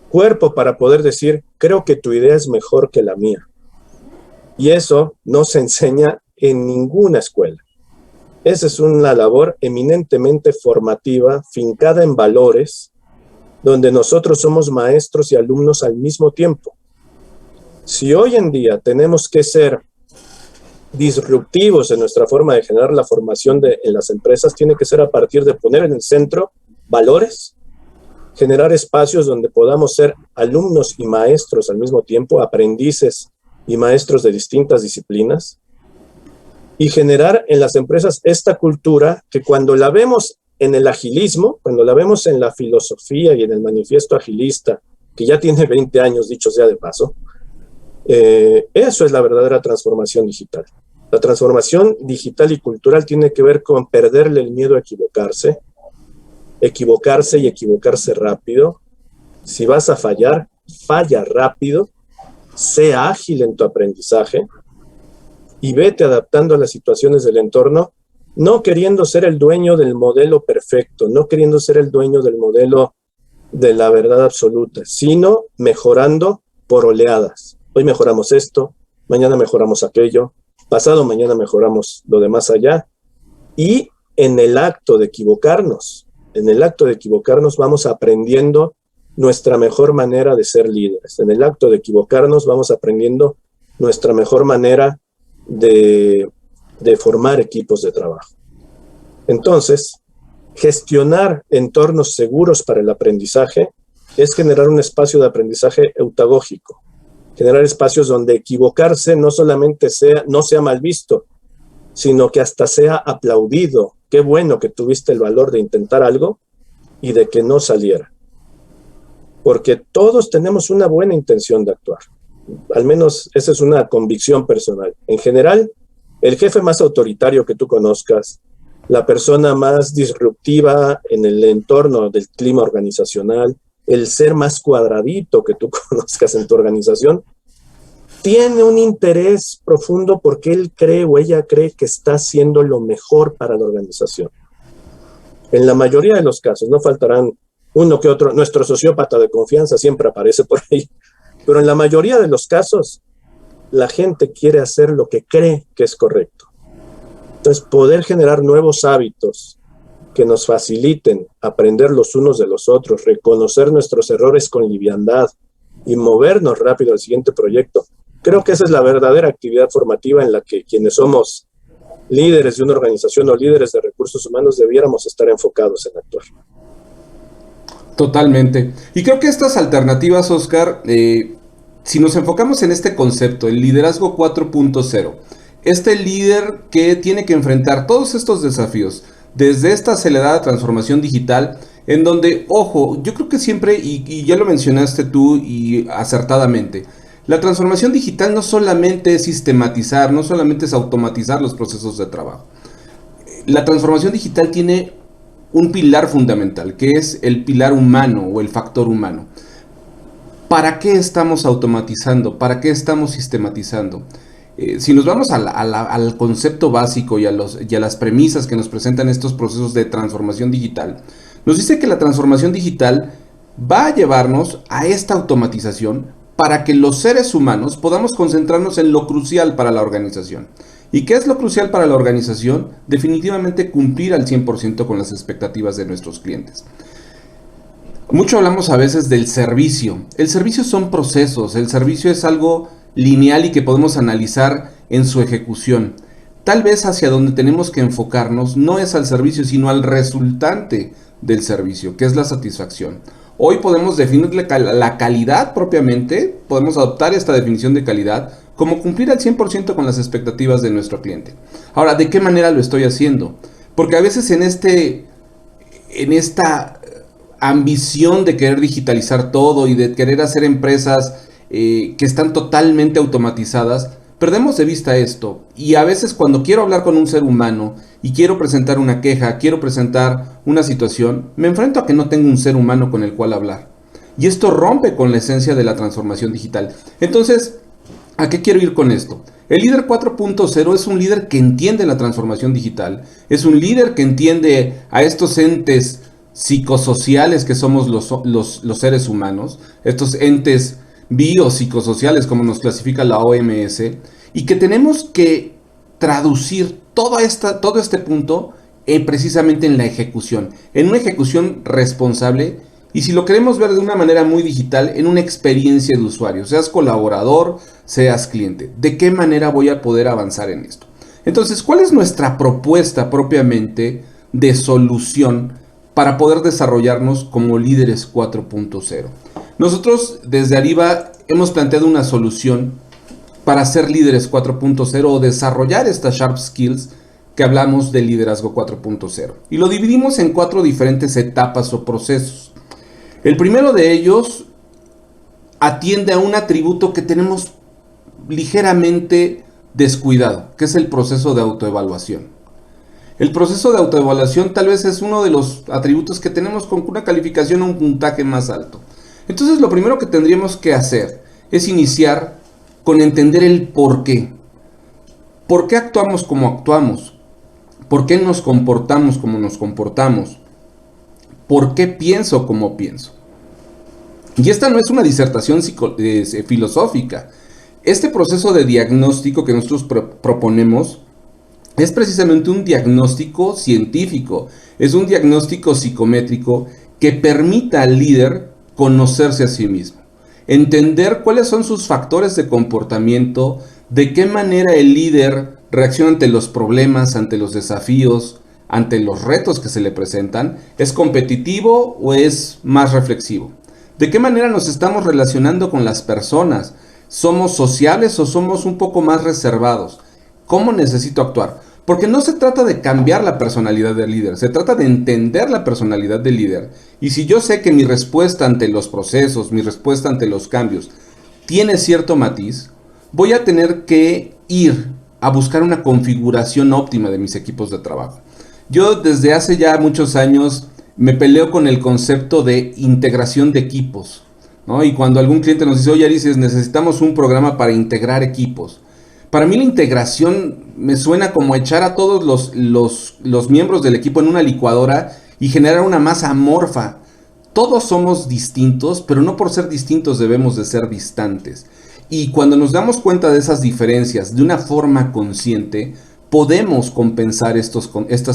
cuerpo para poder decir, creo que tu idea es mejor que la mía. Y eso no se enseña en ninguna escuela. Esa es una labor eminentemente formativa, fincada en valores, donde nosotros somos maestros y alumnos al mismo tiempo. Si hoy en día tenemos que ser disruptivos en nuestra forma de generar la formación en las empresas, tiene que ser a partir de poner en el centro valores, generar espacios donde podamos ser alumnos y maestros al mismo tiempo, aprendices y maestros de distintas disciplinas, y generar en las empresas esta cultura que cuando la vemos en el agilismo, cuando la vemos en la filosofía y en el manifiesto agilista, que ya tiene 20 años, dicho sea de paso, eso es la verdadera transformación digital. La transformación digital y cultural tiene que ver con perderle el miedo a equivocarse y equivocarse rápido. Si vas a fallar, falla rápido, sea ágil en tu aprendizaje y vete adaptando a las situaciones del entorno, no queriendo ser el dueño del modelo perfecto, no queriendo ser el dueño del modelo de la verdad absoluta, sino mejorando por oleadas. Hoy mejoramos esto, mañana mejoramos aquello, pasado mañana mejoramos lo de más allá, y en el acto de equivocarnos vamos aprendiendo nuestra mejor manera de ser líderes. En el acto de equivocarnos vamos aprendiendo nuestra mejor manera de formar equipos de trabajo. Entonces, gestionar entornos seguros para el aprendizaje es generar un espacio de aprendizaje eutagógico, generar espacios donde equivocarse no solamente no sea mal visto, sino que hasta sea aplaudido. Qué bueno que tuviste el valor de intentar algo y de que no saliera. Porque todos tenemos una buena intención de actuar. Al menos esa es una convicción personal. En general, el jefe más autoritario que tú conozcas, la persona más disruptiva en el entorno del clima organizacional, el ser más cuadradito que tú conozcas en tu organización, tiene un interés profundo porque él cree o ella cree que está haciendo lo mejor para la organización. En la mayoría de los casos, no faltarán uno que otro, nuestro sociópata de confianza siempre aparece por ahí, pero en la mayoría de los casos, la gente quiere hacer lo que cree que es correcto. Entonces, poder generar nuevos hábitos que nos faciliten aprender los unos de los otros, reconocer nuestros errores con liviandad y movernos rápido al siguiente proyecto. Creo que esa es la verdadera actividad formativa en la que quienes somos líderes de una organización o líderes de recursos humanos debiéramos estar enfocados en actuar. Totalmente. Y creo que estas alternativas, Oscar, si nos enfocamos en este concepto, el liderazgo 4.0, este líder que tiene que enfrentar todos estos desafíos desde esta acelerada transformación digital, en donde, ojo, yo creo que siempre, y ya lo mencionaste tú y acertadamente, La transformación digital no solamente es sistematizar, no solamente es automatizar los procesos de trabajo. La transformación digital tiene un pilar fundamental, que es el pilar humano o el factor humano. ¿Para qué estamos automatizando? ¿Para qué estamos sistematizando? Si nos vamos al concepto básico y a las premisas que nos presentan estos procesos de transformación digital, nos dice que la transformación digital va a llevarnos a esta automatización para que los seres humanos podamos concentrarnos en lo crucial para la organización. ¿Y qué es lo crucial para la organización? Definitivamente cumplir al 100% con las expectativas de nuestros clientes. Mucho hablamos a veces del servicio. El servicio son procesos, el servicio es algo lineal y que podemos analizar en su ejecución. Tal vez hacia donde tenemos que enfocarnos no es al servicio, sino al resultante del servicio, que es la satisfacción. Hoy podemos definir la calidad propiamente, podemos adoptar esta definición de calidad como cumplir al 100% con las expectativas de nuestro cliente. Ahora, ¿de qué manera lo estoy haciendo? Porque a veces en esta ambición de querer digitalizar todo y de querer hacer empresas que están totalmente automatizadas, perdemos de vista esto. Y a veces cuando quiero hablar con un ser humano y quiero presentar una queja, quiero presentar una situación, me enfrento a que no tengo un ser humano con el cual hablar. Y esto rompe con la esencia de la transformación digital. Entonces, ¿a qué quiero ir con esto? El líder 4.0 es un líder que entiende la transformación digital, es un líder que entiende a estos entes psicosociales que somos los seres humanos, estos entes biopsicosociales como nos clasifica la OMS, y que tenemos que traducir todo este punto precisamente en la ejecución, en una ejecución responsable, y si lo queremos ver de una manera muy digital, en una experiencia de usuario, seas colaborador, seas cliente. ¿De qué manera voy a poder avanzar en esto? Entonces, ¿cuál es nuestra propuesta propiamente de solución para poder desarrollarnos como líderes 4.0? Nosotros desde Ariba hemos planteado una solución para ser líderes 4.0 o desarrollar estas Sharp Skills que hablamos de liderazgo 4.0. Y lo dividimos en 4 diferentes etapas o procesos. El primero de ellos atiende a un atributo que tenemos ligeramente descuidado, que es el proceso de autoevaluación. El proceso de autoevaluación tal vez es uno de los atributos que tenemos con una calificación o un puntaje más alto. Entonces lo primero que tendríamos que hacer es iniciar con entender el por qué. ¿Por qué actuamos como actuamos? ¿Por qué nos comportamos como nos comportamos? ¿Por qué pienso como pienso? Y esta no es una disertación filosófica. Este proceso de diagnóstico que nosotros proponemos es precisamente un diagnóstico científico, es un diagnóstico psicométrico que permita al líder conocerse a sí mismo, entender cuáles son sus factores de comportamiento, de qué manera el líder reacciona ante los problemas, ante los desafíos, ante los retos que se le presentan, ¿es competitivo o es más reflexivo? ¿De qué manera nos estamos relacionando con las personas? ¿Somos sociables o somos un poco más reservados? ¿Cómo necesito actuar? Porque no se trata de cambiar la personalidad del líder, se trata de entender la personalidad del líder. Y si yo sé que mi respuesta ante los procesos, mi respuesta ante los cambios, tiene cierto matiz, voy a tener que ir a buscar una configuración óptima de mis equipos de trabajo. Yo desde hace ya muchos años me peleo con el concepto de integración de equipos, ¿no? Y cuando algún cliente nos dice, oye, Arises, necesitamos un programa para integrar equipos. Para mí la integración me suena como echar a todos los miembros del equipo en una licuadora y generar una masa amorfa. Todos somos distintos, pero no por ser distintos debemos de ser distantes. Y cuando nos damos cuenta de esas diferencias de una forma consciente, podemos compensar estos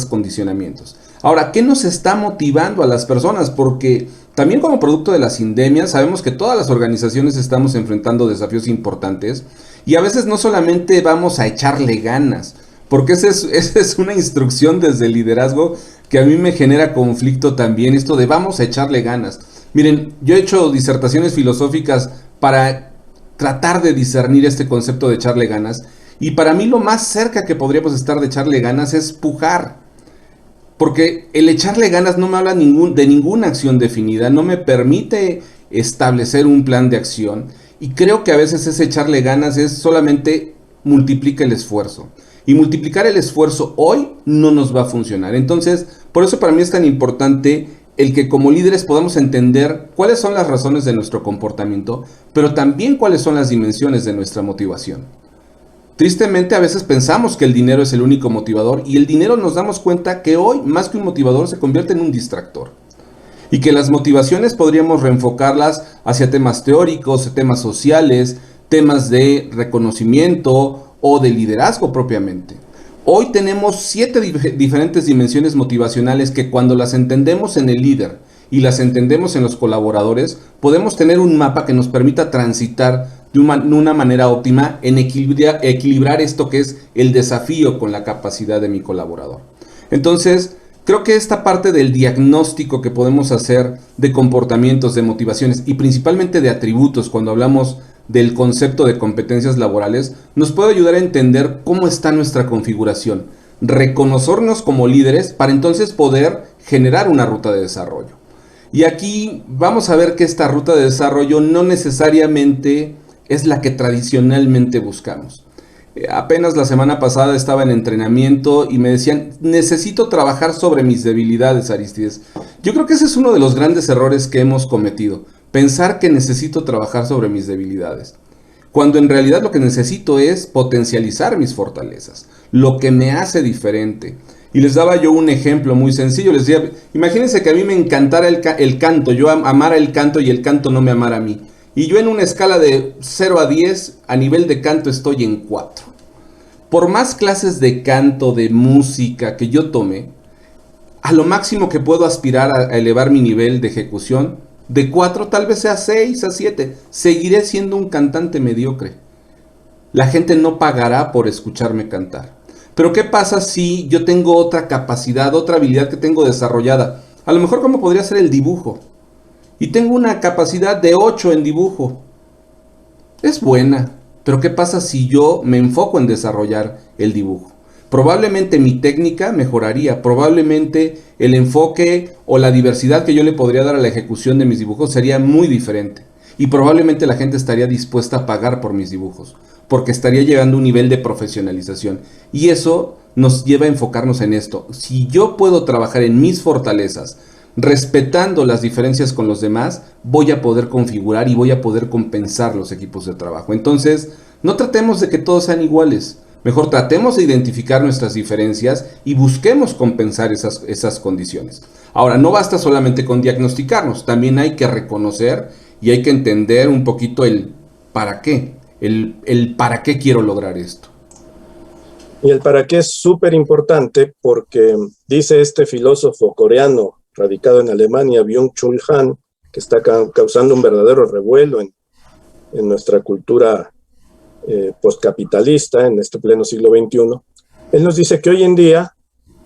condicionamientos. Ahora, ¿qué nos está motivando a las personas? Porque también como producto de la sindemia sabemos que todas las organizaciones estamos enfrentando desafíos importantes y a veces no solamente vamos a echarle ganas, porque esa es una instrucción desde el liderazgo que a mí me genera conflicto también, esto de vamos a echarle ganas. Miren, yo he hecho disertaciones filosóficas para tratar de discernir este concepto de echarle ganas. Y para mí lo más cerca que podríamos estar de echarle ganas es pujar. Porque el echarle ganas no me habla de ninguna acción definida, no me permite establecer un plan de acción. Y creo que a veces ese echarle ganas es solamente multiplica el esfuerzo. Y multiplicar el esfuerzo hoy no nos va a funcionar. Entonces, por eso para mí es tan importante el que como líderes podamos entender cuáles son las razones de nuestro comportamiento, pero también cuáles son las dimensiones de nuestra motivación. Tristemente a veces pensamos que el dinero es el único motivador y el dinero nos damos cuenta que hoy más que un motivador se convierte en un distractor. Y que las motivaciones podríamos reenfocarlas hacia temas teóricos, temas sociales, temas de reconocimiento o de liderazgo propiamente. Hoy tenemos 7 diferentes dimensiones motivacionales que cuando las entendemos en el líder y las entendemos en los colaboradores, podemos tener un mapa que nos permita transitar de una manera óptima en equilibrar esto que es el desafío con la capacidad de mi colaborador. Entonces, creo que esta parte del diagnóstico que podemos hacer de comportamientos, de motivaciones y principalmente de atributos cuando hablamos del concepto de competencias laborales, nos puede ayudar a entender cómo está nuestra configuración, reconocernos como líderes para entonces poder generar una ruta de desarrollo. Y aquí vamos a ver que esta ruta de desarrollo no necesariamente es la que tradicionalmente buscamos. Apenas la semana pasada estaba en entrenamiento y me decían, necesito trabajar sobre mis debilidades, Aristides. Yo creo que ese es uno de los grandes errores que hemos cometido, pensar que necesito trabajar sobre mis debilidades, cuando en realidad lo que necesito es potencializar mis fortalezas, lo que me hace diferente. Y les daba yo un ejemplo muy sencillo, les decía, imagínense que a mí me encantara el canto, yo amara el canto y el canto no me amara a mí. Y yo en una escala de 0 a 10, a nivel de canto estoy en 4. Por más clases de canto, de música que yo tome, a lo máximo que puedo aspirar a elevar mi nivel de ejecución, de 4 tal vez sea 6 a 7. Seguiré siendo un cantante mediocre. La gente no pagará por escucharme cantar. Pero ¿qué pasa si yo tengo otra capacidad, otra habilidad que tengo desarrollada? A lo mejor como podría ser el dibujo. Y tengo una capacidad de 8 en dibujo. Es buena, pero ¿qué pasa si yo me enfoco en desarrollar el dibujo? Probablemente mi técnica mejoraría, probablemente el enfoque o la diversidad que yo le podría dar a la ejecución de mis dibujos sería muy diferente. Y probablemente la gente estaría dispuesta a pagar por mis dibujos, porque estaría llegando a un nivel de profesionalización. Y eso nos lleva a enfocarnos en esto. Si yo puedo trabajar en mis fortalezas, respetando las diferencias con los demás, voy a poder configurar y voy a poder compensar los equipos de trabajo. Entonces, no tratemos de que todos sean iguales. Mejor tratemos de identificar nuestras diferencias y busquemos compensar esas condiciones. Ahora, no basta solamente con diagnosticarnos, también hay que reconocer y hay que entender un poquito el para qué, el para qué quiero lograr esto. Y el para qué es súper importante porque dice este filósofo coreano radicado en Alemania, Byung-Chul Han, que está causando un verdadero revuelo en nuestra cultura postcapitalista, en este pleno siglo XXI. Él nos dice que hoy en día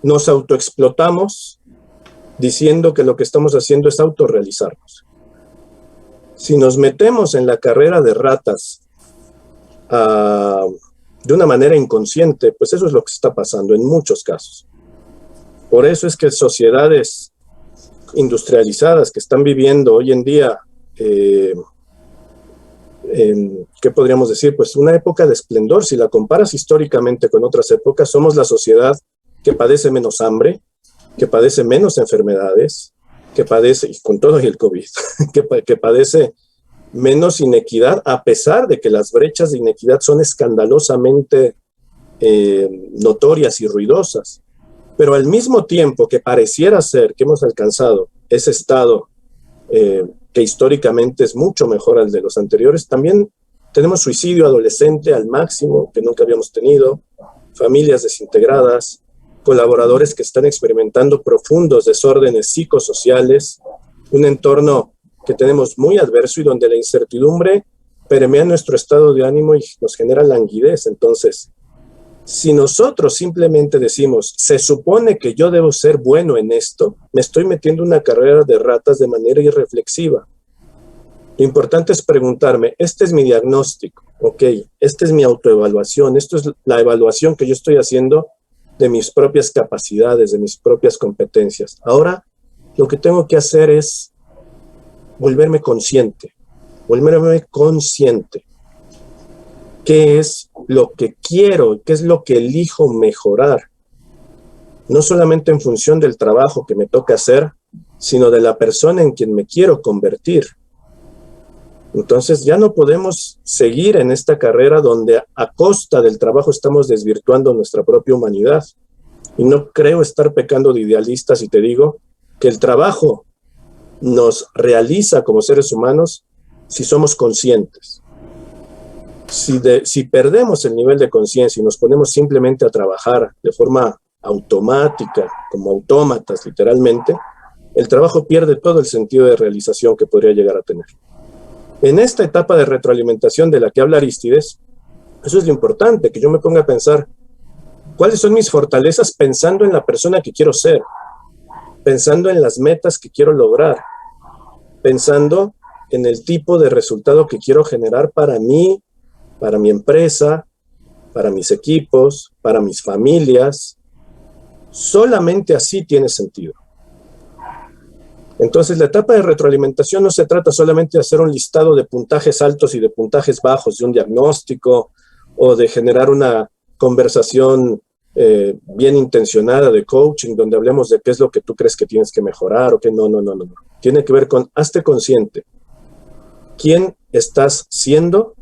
nos autoexplotamos diciendo que lo que estamos haciendo es autorrealizarnos. Si nos metemos en la carrera de ratas de una manera inconsciente, pues eso es lo que está pasando en muchos casos. Por eso es que sociedades industrializadas que están viviendo hoy en día, ¿qué podríamos decir? Pues una época de esplendor. Si la comparas históricamente con otras épocas, somos la sociedad que padece menos hambre, que padece menos enfermedades, que padece, y con todo y el COVID, que padece menos inequidad, a pesar de que las brechas de inequidad son escandalosamente notorias y ruidosas. Pero al mismo tiempo que pareciera ser que hemos alcanzado ese estado que históricamente es mucho mejor al de los anteriores, también tenemos suicidio adolescente al máximo que nunca habíamos tenido, familias desintegradas, colaboradores que están experimentando profundos desórdenes psicosociales, un entorno que tenemos muy adverso y donde la incertidumbre permea nuestro estado de ánimo y nos genera languidez. Entonces, si nosotros simplemente decimos, se supone que yo debo ser bueno en esto, me estoy metiendo en una carrera de ratas de manera irreflexiva. Lo importante es preguntarme, este es mi diagnóstico, ok, esta es mi autoevaluación, esto es la evaluación que yo estoy haciendo de mis propias capacidades, de mis propias competencias. Ahora, lo que tengo que hacer es volverme consciente. volverme consciente. ¿Qué es lo que quiero? ¿Qué es lo que elijo mejorar? No solamente en función del trabajo que me toca hacer, sino de la persona en quien me quiero convertir. Entonces ya no podemos seguir en esta carrera donde a costa del trabajo estamos desvirtuando nuestra propia humanidad. Y no creo estar pecando de idealista si te digo que el trabajo nos realiza como seres humanos si somos conscientes. Si perdemos el nivel de conciencia y nos ponemos simplemente a trabajar de forma automática, como autómatas literalmente, el trabajo pierde todo el sentido de realización que podría llegar a tener. En esta etapa de retroalimentación de la que habla Arístides, eso es lo importante, que yo me ponga a pensar cuáles son mis fortalezas pensando en la persona que quiero ser, pensando en las metas que quiero lograr, pensando en el tipo de resultado que quiero generar para mí, para mi empresa, para mis equipos, para mis familias. Solamente así tiene sentido. Entonces, la etapa de retroalimentación no se trata solamente de hacer un listado de puntajes altos y de puntajes bajos de un diagnóstico o de generar una conversación bien intencionada de coaching donde hablemos de qué es lo que tú crees que tienes que mejorar o qué no. Tiene que ver con, hazte consciente. ¿Quién estás siendo?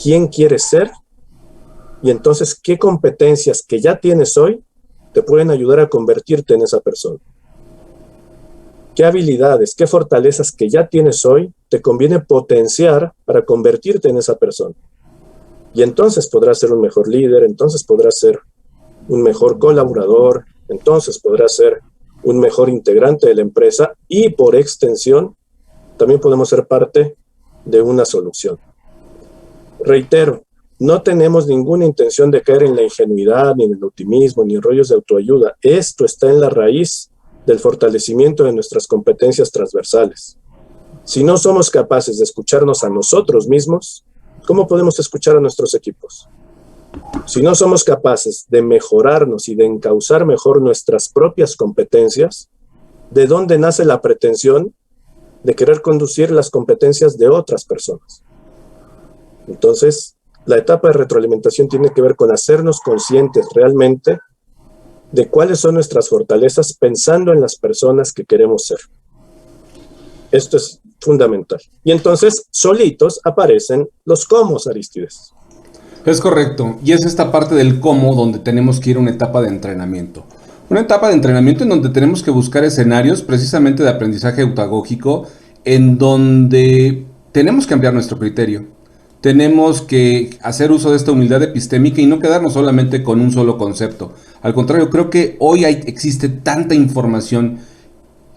¿Quién quieres ser? Y entonces, ¿qué competencias que ya tienes hoy te pueden ayudar a convertirte en esa persona? ¿Qué habilidades, qué fortalezas que ya tienes hoy te conviene potenciar para convertirte en esa persona? Y entonces podrás ser un mejor líder, entonces podrás ser un mejor colaborador, entonces podrás ser un mejor integrante de la empresa y por extensión también podemos ser parte de una solución. Reitero, no tenemos ninguna intención de caer en la ingenuidad, ni en el optimismo, ni en rollos de autoayuda. Esto está en la raíz del fortalecimiento de nuestras competencias transversales. Si no somos capaces de escucharnos a nosotros mismos, ¿cómo podemos escuchar a nuestros equipos? Si no somos capaces de mejorarnos y de encauzar mejor nuestras propias competencias, ¿de dónde nace la pretensión de querer conducir las competencias de otras personas? Entonces, la etapa de retroalimentación tiene que ver con hacernos conscientes realmente de cuáles son nuestras fortalezas pensando en las personas que queremos ser. Esto es fundamental. Y entonces, solitos aparecen los cómo, Arístides. Es correcto. Y es esta parte del cómo donde tenemos que ir a una etapa de entrenamiento. Una etapa de entrenamiento en donde tenemos que buscar escenarios precisamente de aprendizaje autagógico en donde tenemos que ampliar nuestro criterio. Tenemos que hacer uso de esta humildad epistémica y no quedarnos solamente con un solo concepto. Al contrario, creo que hoy existe tanta información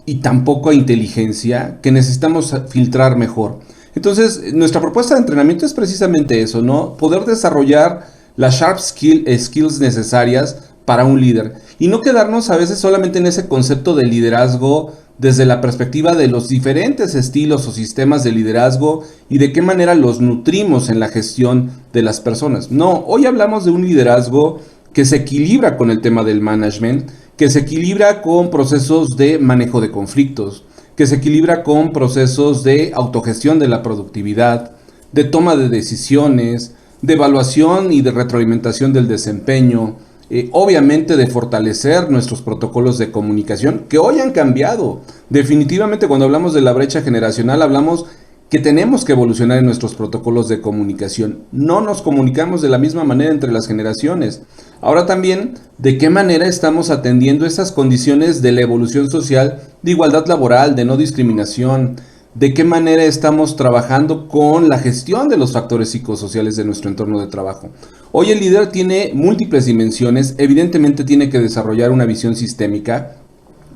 y tan poca inteligencia que necesitamos filtrar mejor. Entonces, nuestra propuesta de entrenamiento es precisamente eso, ¿no? Poder desarrollar las skills necesarias para un líder y no quedarnos a veces solamente en ese concepto de liderazgo desde la perspectiva de los diferentes estilos o sistemas de liderazgo y de qué manera los nutrimos en la gestión de las personas. No, hoy hablamos de un liderazgo que se equilibra con el tema del management, que se equilibra con procesos de manejo de conflictos, que se equilibra con procesos de autogestión de la productividad, de toma de decisiones, de evaluación y de retroalimentación del desempeño, obviamente de fortalecer nuestros protocolos de comunicación que hoy han cambiado. Definitivamente cuando hablamos de la brecha generacional hablamos que tenemos que evolucionar en nuestros protocolos de comunicación. No nos comunicamos de la misma manera entre las generaciones. Ahora también, ¿de qué manera estamos atendiendo esas condiciones de la evolución social, de igualdad laboral, de no discriminación? ¿De qué manera estamos trabajando con la gestión de los factores psicosociales de nuestro entorno de trabajo? Hoy el líder tiene múltiples dimensiones, evidentemente tiene que desarrollar una visión sistémica,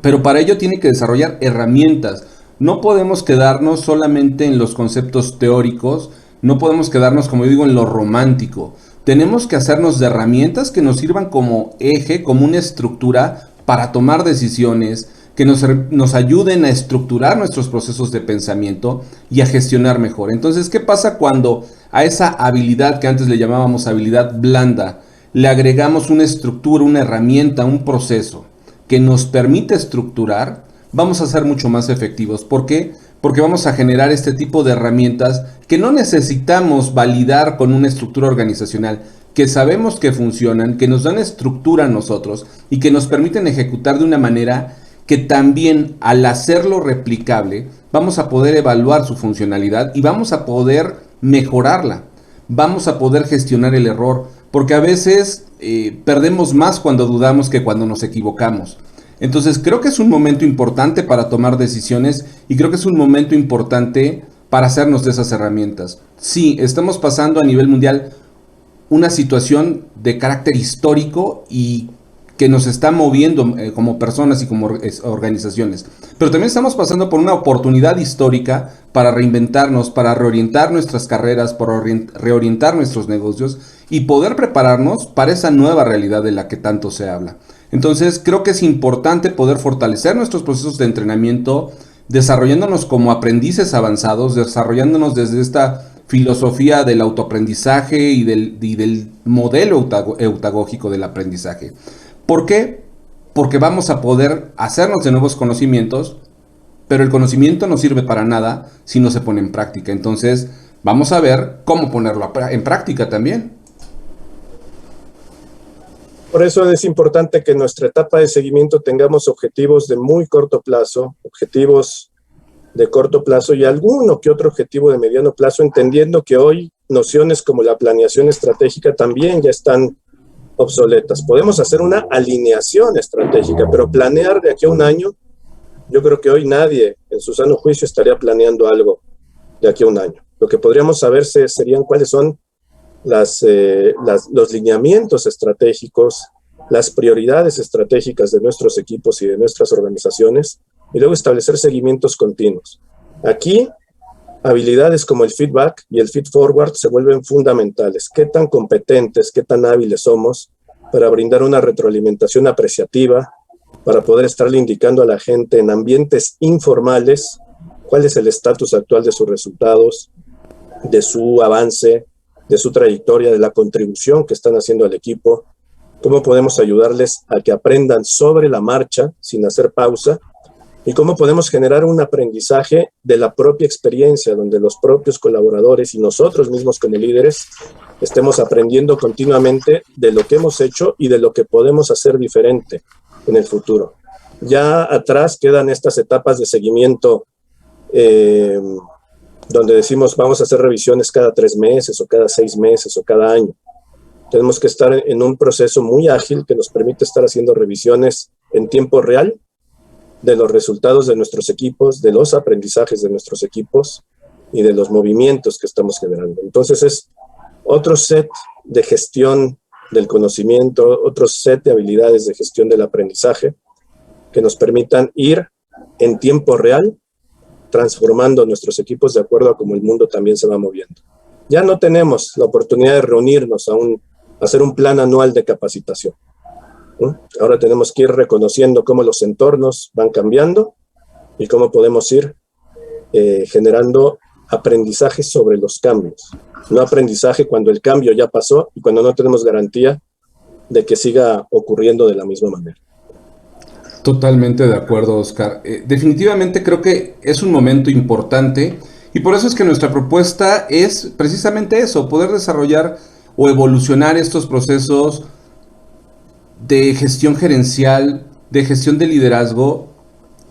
pero para ello tiene que desarrollar herramientas. No podemos quedarnos solamente en los conceptos teóricos, no podemos quedarnos, como yo digo, en lo romántico. Tenemos que hacernos de herramientas que nos sirvan como eje, como una estructura para tomar decisiones, que nos ayuden a estructurar nuestros procesos de pensamiento y a gestionar mejor. Entonces, ¿qué pasa cuando a esa habilidad que antes le llamábamos habilidad blanda, le agregamos una estructura, una herramienta, un proceso que nos permite estructurar? Vamos a ser mucho más efectivos. ¿Por qué? porque vamos a generar este tipo de herramientas que no necesitamos validar con una estructura organizacional, que sabemos que funcionan, que nos dan estructura a nosotros y que nos permiten ejecutar de una manera que también, al hacerlo replicable, vamos a poder evaluar su funcionalidad y vamos a poder mejorarla. Vamos a poder gestionar el error, porque a veces perdemos más cuando dudamos que cuando nos equivocamos. Entonces creo que es un momento importante para tomar decisiones y creo que es un momento importante para hacernos de esas herramientas. Sí, estamos pasando a nivel mundial una situación de carácter histórico y que nos está moviendo como personas y como organizaciones. Pero también estamos pasando por una oportunidad histórica para reinventarnos, para reorientar nuestras carreras, para reorientar nuestros negocios y poder prepararnos para esa nueva realidad de la que tanto se habla. Entonces creo que es importante poder fortalecer nuestros procesos de entrenamiento, desarrollándonos como aprendices avanzados, desarrollándonos desde esta filosofía del autoaprendizaje y del modelo eutagógico del aprendizaje. ¿Por qué? Porque vamos a poder hacernos de nuevos conocimientos, pero el conocimiento no sirve para nada si no se pone en práctica. Entonces, vamos a ver cómo ponerlo en práctica también. Por eso es importante que en nuestra etapa de seguimiento tengamos objetivos de muy corto plazo, objetivos de corto plazo y alguno que otro objetivo de mediano plazo, entendiendo que hoy nociones como la planeación estratégica también ya están obsoletas. Podemos hacer una alineación estratégica, pero planear de aquí a un año, yo creo que hoy nadie en su sano juicio estaría planeando algo de aquí a un año. Lo que podríamos saber serían cuáles son los lineamientos estratégicos, las prioridades estratégicas de nuestros equipos y de nuestras organizaciones, y luego establecer seguimientos continuos. Aquí, habilidades como el feedback y el feed forward se vuelven fundamentales. ¿Qué tan competentes, qué tan hábiles somos para brindar una retroalimentación apreciativa, para poder estarle indicando a la gente en ambientes informales cuál es el estatus actual de sus resultados, de su avance, de su trayectoria, de la contribución que están haciendo al equipo? ¿Cómo podemos ayudarles a que aprendan sobre la marcha sin hacer pausa? Y cómo podemos generar un aprendizaje de la propia experiencia, donde los propios colaboradores y nosotros mismos como líderes estemos aprendiendo continuamente de lo que hemos hecho y de lo que podemos hacer diferente en el futuro. Ya atrás quedan estas etapas de seguimiento donde decimos vamos a hacer revisiones cada 3 meses o cada 6 meses o cada año. Tenemos que estar en un proceso muy ágil que nos permite estar haciendo revisiones en tiempo real de los resultados de nuestros equipos, de los aprendizajes de nuestros equipos y de los movimientos que estamos generando. Entonces es otro set de gestión del conocimiento, otro set de habilidades de gestión del aprendizaje que nos permitan ir en tiempo real transformando nuestros equipos de acuerdo a cómo el mundo también se va moviendo. Ya no tenemos la oportunidad de reunirnos a hacer un plan anual de capacitación. Ahora tenemos que ir reconociendo cómo los entornos van cambiando y cómo podemos ir generando aprendizaje sobre los cambios. No aprendizaje cuando el cambio ya pasó y cuando no tenemos garantía de que siga ocurriendo de la misma manera. Totalmente de acuerdo, Oscar. Definitivamente creo que es un momento importante y por eso es que nuestra propuesta es precisamente eso, poder desarrollar o evolucionar estos procesos de gestión gerencial, de gestión de liderazgo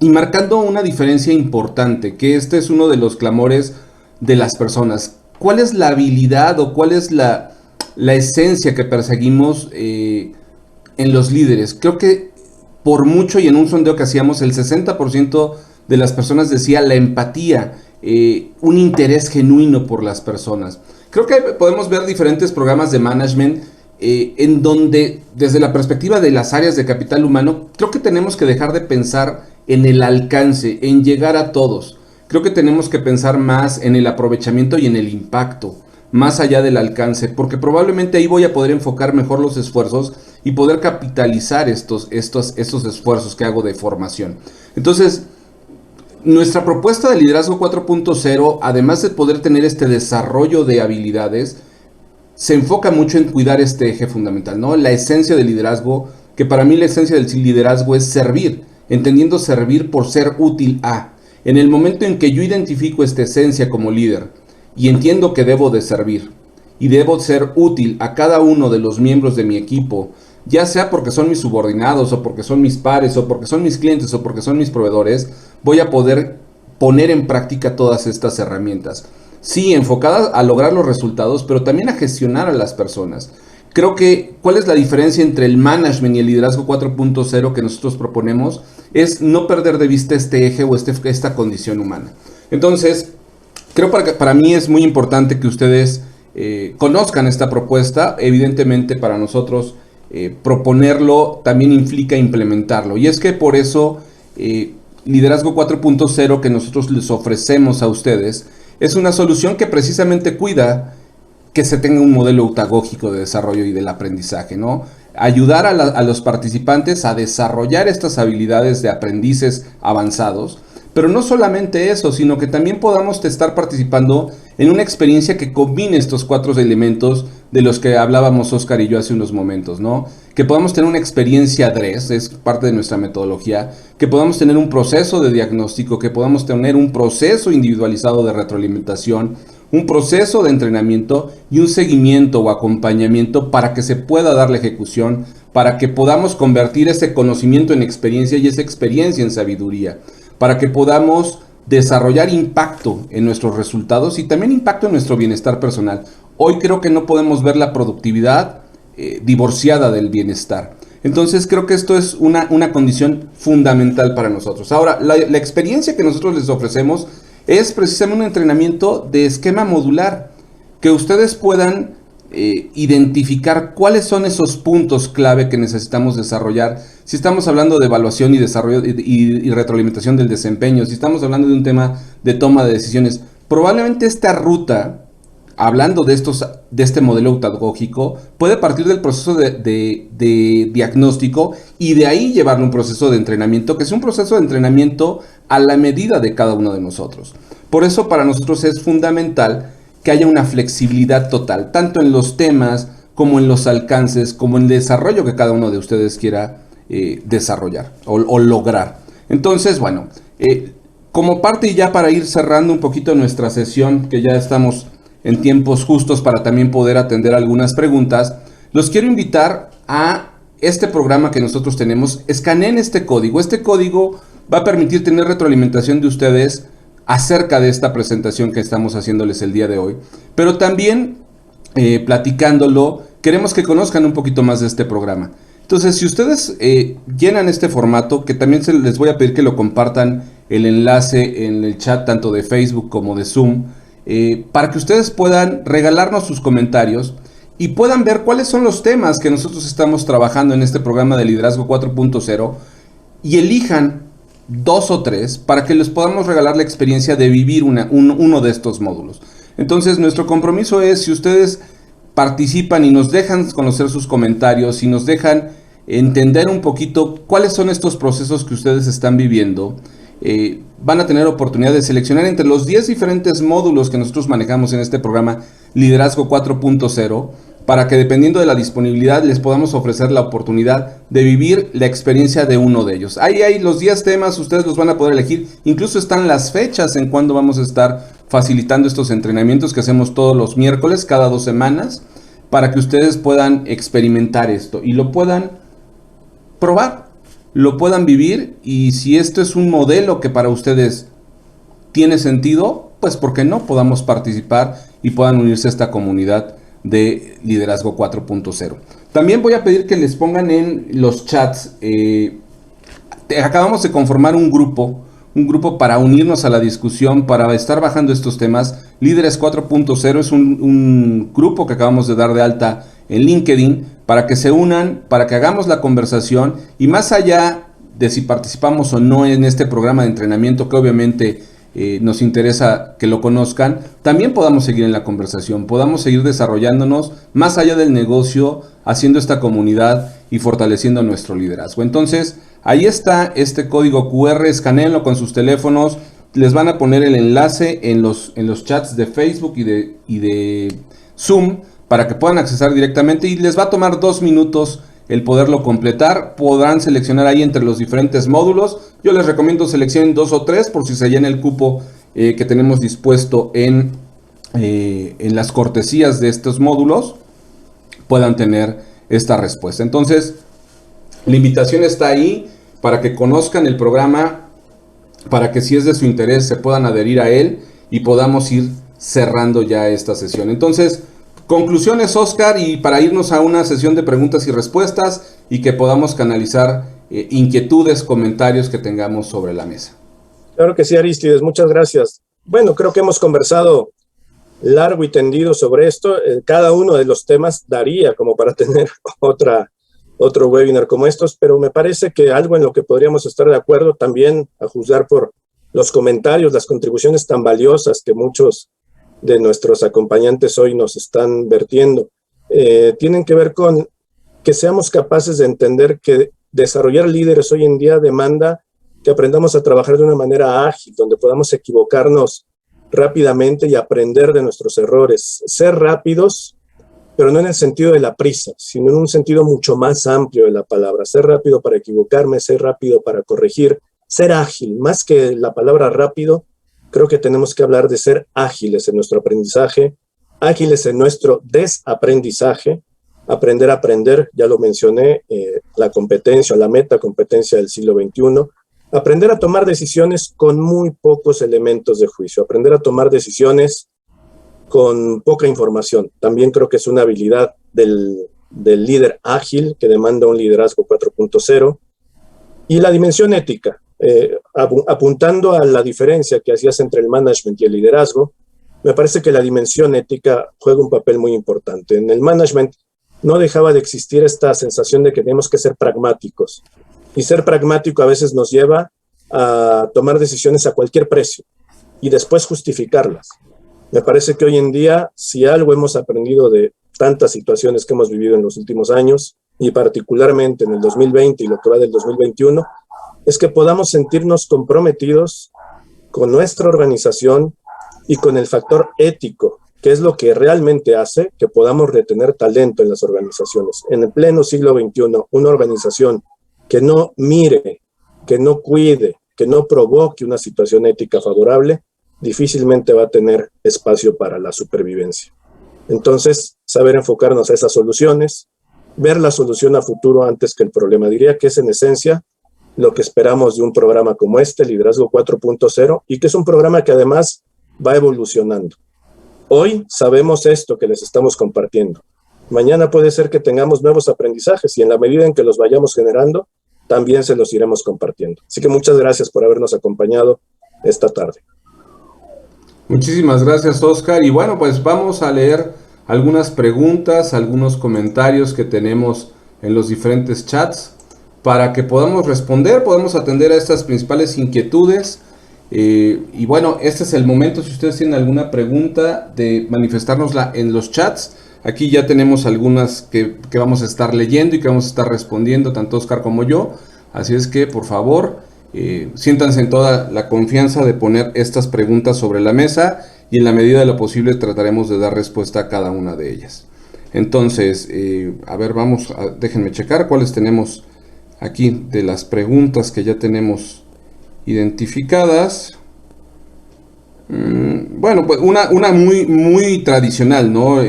y marcando una diferencia importante, que este es uno de los clamores de las personas. ¿Cuál es la habilidad o cuál es la esencia que perseguimos en los líderes? Creo que por mucho, y en un sondeo que hacíamos, el 60% de las personas decía la empatía, un interés genuino por las personas. Creo que podemos ver diferentes programas de management en donde, desde la perspectiva de las áreas de capital humano, creo que tenemos que dejar de pensar en el alcance, en llegar a todos. Creo que tenemos que pensar más en el aprovechamiento y en el impacto, más allá del alcance, porque probablemente ahí voy a poder enfocar mejor los esfuerzos y poder capitalizar estos esfuerzos que hago de formación. Entonces, nuestra propuesta de liderazgo 4.0, además de poder tener este desarrollo de habilidades, se enfoca mucho en cuidar este eje fundamental, ¿no? La esencia del liderazgo, que para mí la esencia del liderazgo es servir, entendiendo servir por ser útil a. En el momento en que yo identifico esta esencia como líder y entiendo que debo de servir y debo ser útil a cada uno de los miembros de mi equipo, ya sea porque son mis subordinados o porque son mis pares o porque son mis clientes o porque son mis proveedores, voy a poder poner en práctica todas estas herramientas. Sí, enfocadas a lograr los resultados, pero también a gestionar a las personas. Creo que, ¿cuál es la diferencia entre el management y el liderazgo 4.0 que nosotros proponemos? Es no perder de vista este eje o esta condición humana. Entonces, creo que para mí es muy importante que ustedes conozcan esta propuesta. Evidentemente, para nosotros proponerlo también implica implementarlo. Y es que por eso, Liderazgo 4.0 que nosotros les ofrecemos a ustedes es una solución que precisamente cuida que se tenga un modelo autagógico de desarrollo y del aprendizaje, ¿no? Ayudar a los participantes a desarrollar estas habilidades de aprendices avanzados, pero no solamente eso, sino que también podamos estar participando en una experiencia que combine estos 4 elementos de los que hablábamos Oscar y yo hace unos momentos, ¿no? Que podamos tener una experiencia DRESS, es parte de nuestra metodología, que podamos tener un proceso de diagnóstico, que podamos tener un proceso individualizado de retroalimentación, un proceso de entrenamiento y un seguimiento o acompañamiento para que se pueda dar la ejecución, para que podamos convertir ese conocimiento en experiencia y esa experiencia en sabiduría, para que podamos desarrollar impacto en nuestros resultados y también impacto en nuestro bienestar personal. Hoy creo que no podemos ver la productividad divorciada del bienestar. Entonces creo que esto es una condición fundamental para nosotros. Ahora, la experiencia que nosotros les ofrecemos es precisamente un entrenamiento de esquema modular, que ustedes puedan identificar cuáles son esos puntos clave que necesitamos desarrollar. Si estamos hablando de evaluación y desarrollo y retroalimentación del desempeño, si estamos hablando de un tema de toma de decisiones, probablemente esta ruta, hablando de este modelo autagógico, puede partir del proceso de diagnóstico y de ahí llevarlo a un proceso de entrenamiento, que es un proceso de entrenamiento a la medida de cada uno de nosotros. Por eso para nosotros es fundamental que haya una flexibilidad total, tanto en los temas como en los alcances, como en el desarrollo que cada uno de ustedes quiera desarrollar o lograr. Entonces, bueno, como parte y ya para ir cerrando un poquito nuestra sesión, que ya estamos en tiempos justos para también poder atender algunas preguntas, los quiero invitar a este programa que nosotros tenemos. Escaneen este código. Este código va a permitir tener retroalimentación de ustedes acerca de esta presentación que estamos haciéndoles el día de hoy, pero también platicándolo, queremos que conozcan un poquito más de este programa. Entonces, si ustedes llenan este formato, que también les voy a pedir que lo compartan el enlace en el chat tanto de Facebook como de Zoom, para que ustedes puedan regalarnos sus comentarios y puedan ver cuáles son los temas que nosotros estamos trabajando en este programa de Liderazgo 4.0 y elijan 2 o 3 para que les podamos regalar la experiencia de vivir uno de estos módulos. Entonces, nuestro compromiso es, si ustedes participan y nos dejan conocer sus comentarios y nos dejan entender un poquito cuáles son estos procesos que ustedes están viviendo, van a tener oportunidad de seleccionar entre los 10 diferentes módulos que nosotros manejamos en este programa Liderazgo 4.0, para que dependiendo de la disponibilidad les podamos ofrecer la oportunidad de vivir la experiencia de uno de ellos. Ahí hay los 10 temas, ustedes los van a poder elegir, incluso están las fechas en cuando vamos a estar facilitando estos entrenamientos que hacemos todos los miércoles, cada 2 semanas, para que ustedes puedan experimentar esto y lo puedan probar, lo puedan vivir, y si esto es un modelo que para ustedes tiene sentido, pues ¿por qué no podamos participar y puedan unirse a esta comunidad de Liderazgo 4.0? También voy a pedir que les pongan en los chats, acabamos de conformar un grupo para unirnos a la discusión, para estar bajando estos temas. Líderes 4.0 es un grupo que acabamos de dar de alta en LinkedIn, para que se unan, para que hagamos la conversación, y más allá de si participamos o no en este programa de entrenamiento, que obviamente nos interesa que lo conozcan, también podamos seguir en la conversación, podamos seguir desarrollándonos más allá del negocio, haciendo esta comunidad y fortaleciendo nuestro liderazgo. Entonces, ahí está este código QR, escanéenlo con sus teléfonos, les van a poner el enlace en los chats de Facebook y de Zoom, para que puedan accesar directamente, y les va a tomar 2 minutos el poderlo completar. Podrán seleccionar ahí entre los diferentes módulos. Yo les recomiendo seleccionen 2 o 3 por si se llena el cupo que tenemos dispuesto en las cortesías de estos módulos, puedan tener esta respuesta. Entonces, la invitación está ahí para que conozcan el programa, para que si es de su interés se puedan adherir a él y podamos ir cerrando ya esta sesión. Entonces, conclusiones, Oscar, y para irnos a una sesión de preguntas y respuestas y que podamos canalizar inquietudes, comentarios que tengamos sobre la mesa. Claro que sí, Arístides, muchas gracias. Bueno, creo que hemos conversado largo y tendido sobre esto. Cada uno de los temas daría como para tener otro webinar como estos, pero me parece que algo en lo que podríamos estar de acuerdo también, a juzgar por los comentarios, las contribuciones tan valiosas que muchos de nuestros acompañantes hoy nos están vertiendo, tienen que ver con que seamos capaces de entender que desarrollar líderes hoy en día demanda que aprendamos a trabajar de una manera ágil, donde podamos equivocarnos rápidamente y aprender de nuestros errores. Ser rápidos, pero no en el sentido de la prisa, sino en un sentido mucho más amplio de la palabra. Ser rápido para equivocarme, ser rápido para corregir, ser ágil. Más que la palabra rápido, creo que tenemos que hablar de ser ágiles en nuestro aprendizaje, ágiles en nuestro desaprendizaje, aprender a aprender, ya lo mencioné, la competencia, la metacompetencia del siglo XXI, aprender a tomar decisiones con muy pocos elementos de juicio, aprender a tomar decisiones con poca información. También creo que es una habilidad del líder ágil que demanda un liderazgo 4.0. Y la dimensión ética, apuntando a la diferencia que hacías entre el management y el liderazgo, me parece que la dimensión ética juega un papel muy importante. En el management no dejaba de existir esta sensación de que tenemos que ser pragmáticos. Y ser pragmático a veces nos lleva a tomar decisiones a cualquier precio y después justificarlas. Me parece que hoy en día, si algo hemos aprendido de tantas situaciones que hemos vivido en los últimos años, y particularmente en el 2020 y lo que va del 2021, es que podamos sentirnos comprometidos con nuestra organización y con el factor ético, que es lo que realmente hace que podamos retener talento en las organizaciones. En el pleno siglo XXI, una organización que no mire, que no cuide, que no provoque una situación ética favorable, difícilmente va a tener espacio para la supervivencia. Entonces, saber enfocarnos a esas soluciones, ver la solución a futuro antes que el problema. Diría que es en esencia lo que esperamos de un programa como este, Liderazgo 4.0, y que es un programa que además va evolucionando. Hoy sabemos esto que les estamos compartiendo. Mañana puede ser que tengamos nuevos aprendizajes y en la medida en que los vayamos generando, también se los iremos compartiendo. Así que muchas gracias por habernos acompañado esta tarde. Muchísimas gracias, Oscar. Y bueno, pues vamos a leer algunas preguntas, algunos comentarios que tenemos en los diferentes chats para que podamos responder, podamos atender a estas principales inquietudes. Y bueno, este es el momento, si ustedes tienen alguna pregunta, de manifestárnosla en los chats. Aquí ya tenemos algunas que vamos a estar leyendo y que vamos a estar respondiendo, tanto Oscar como yo. Así es que, por favor, siéntanse en toda la confianza de poner estas preguntas sobre la mesa y en la medida de lo posible trataremos de dar respuesta a cada una de ellas. Entonces, a ver, déjenme checar cuáles tenemos aquí de las preguntas que ya tenemos identificadas. Bueno, pues una muy tradicional, ¿no?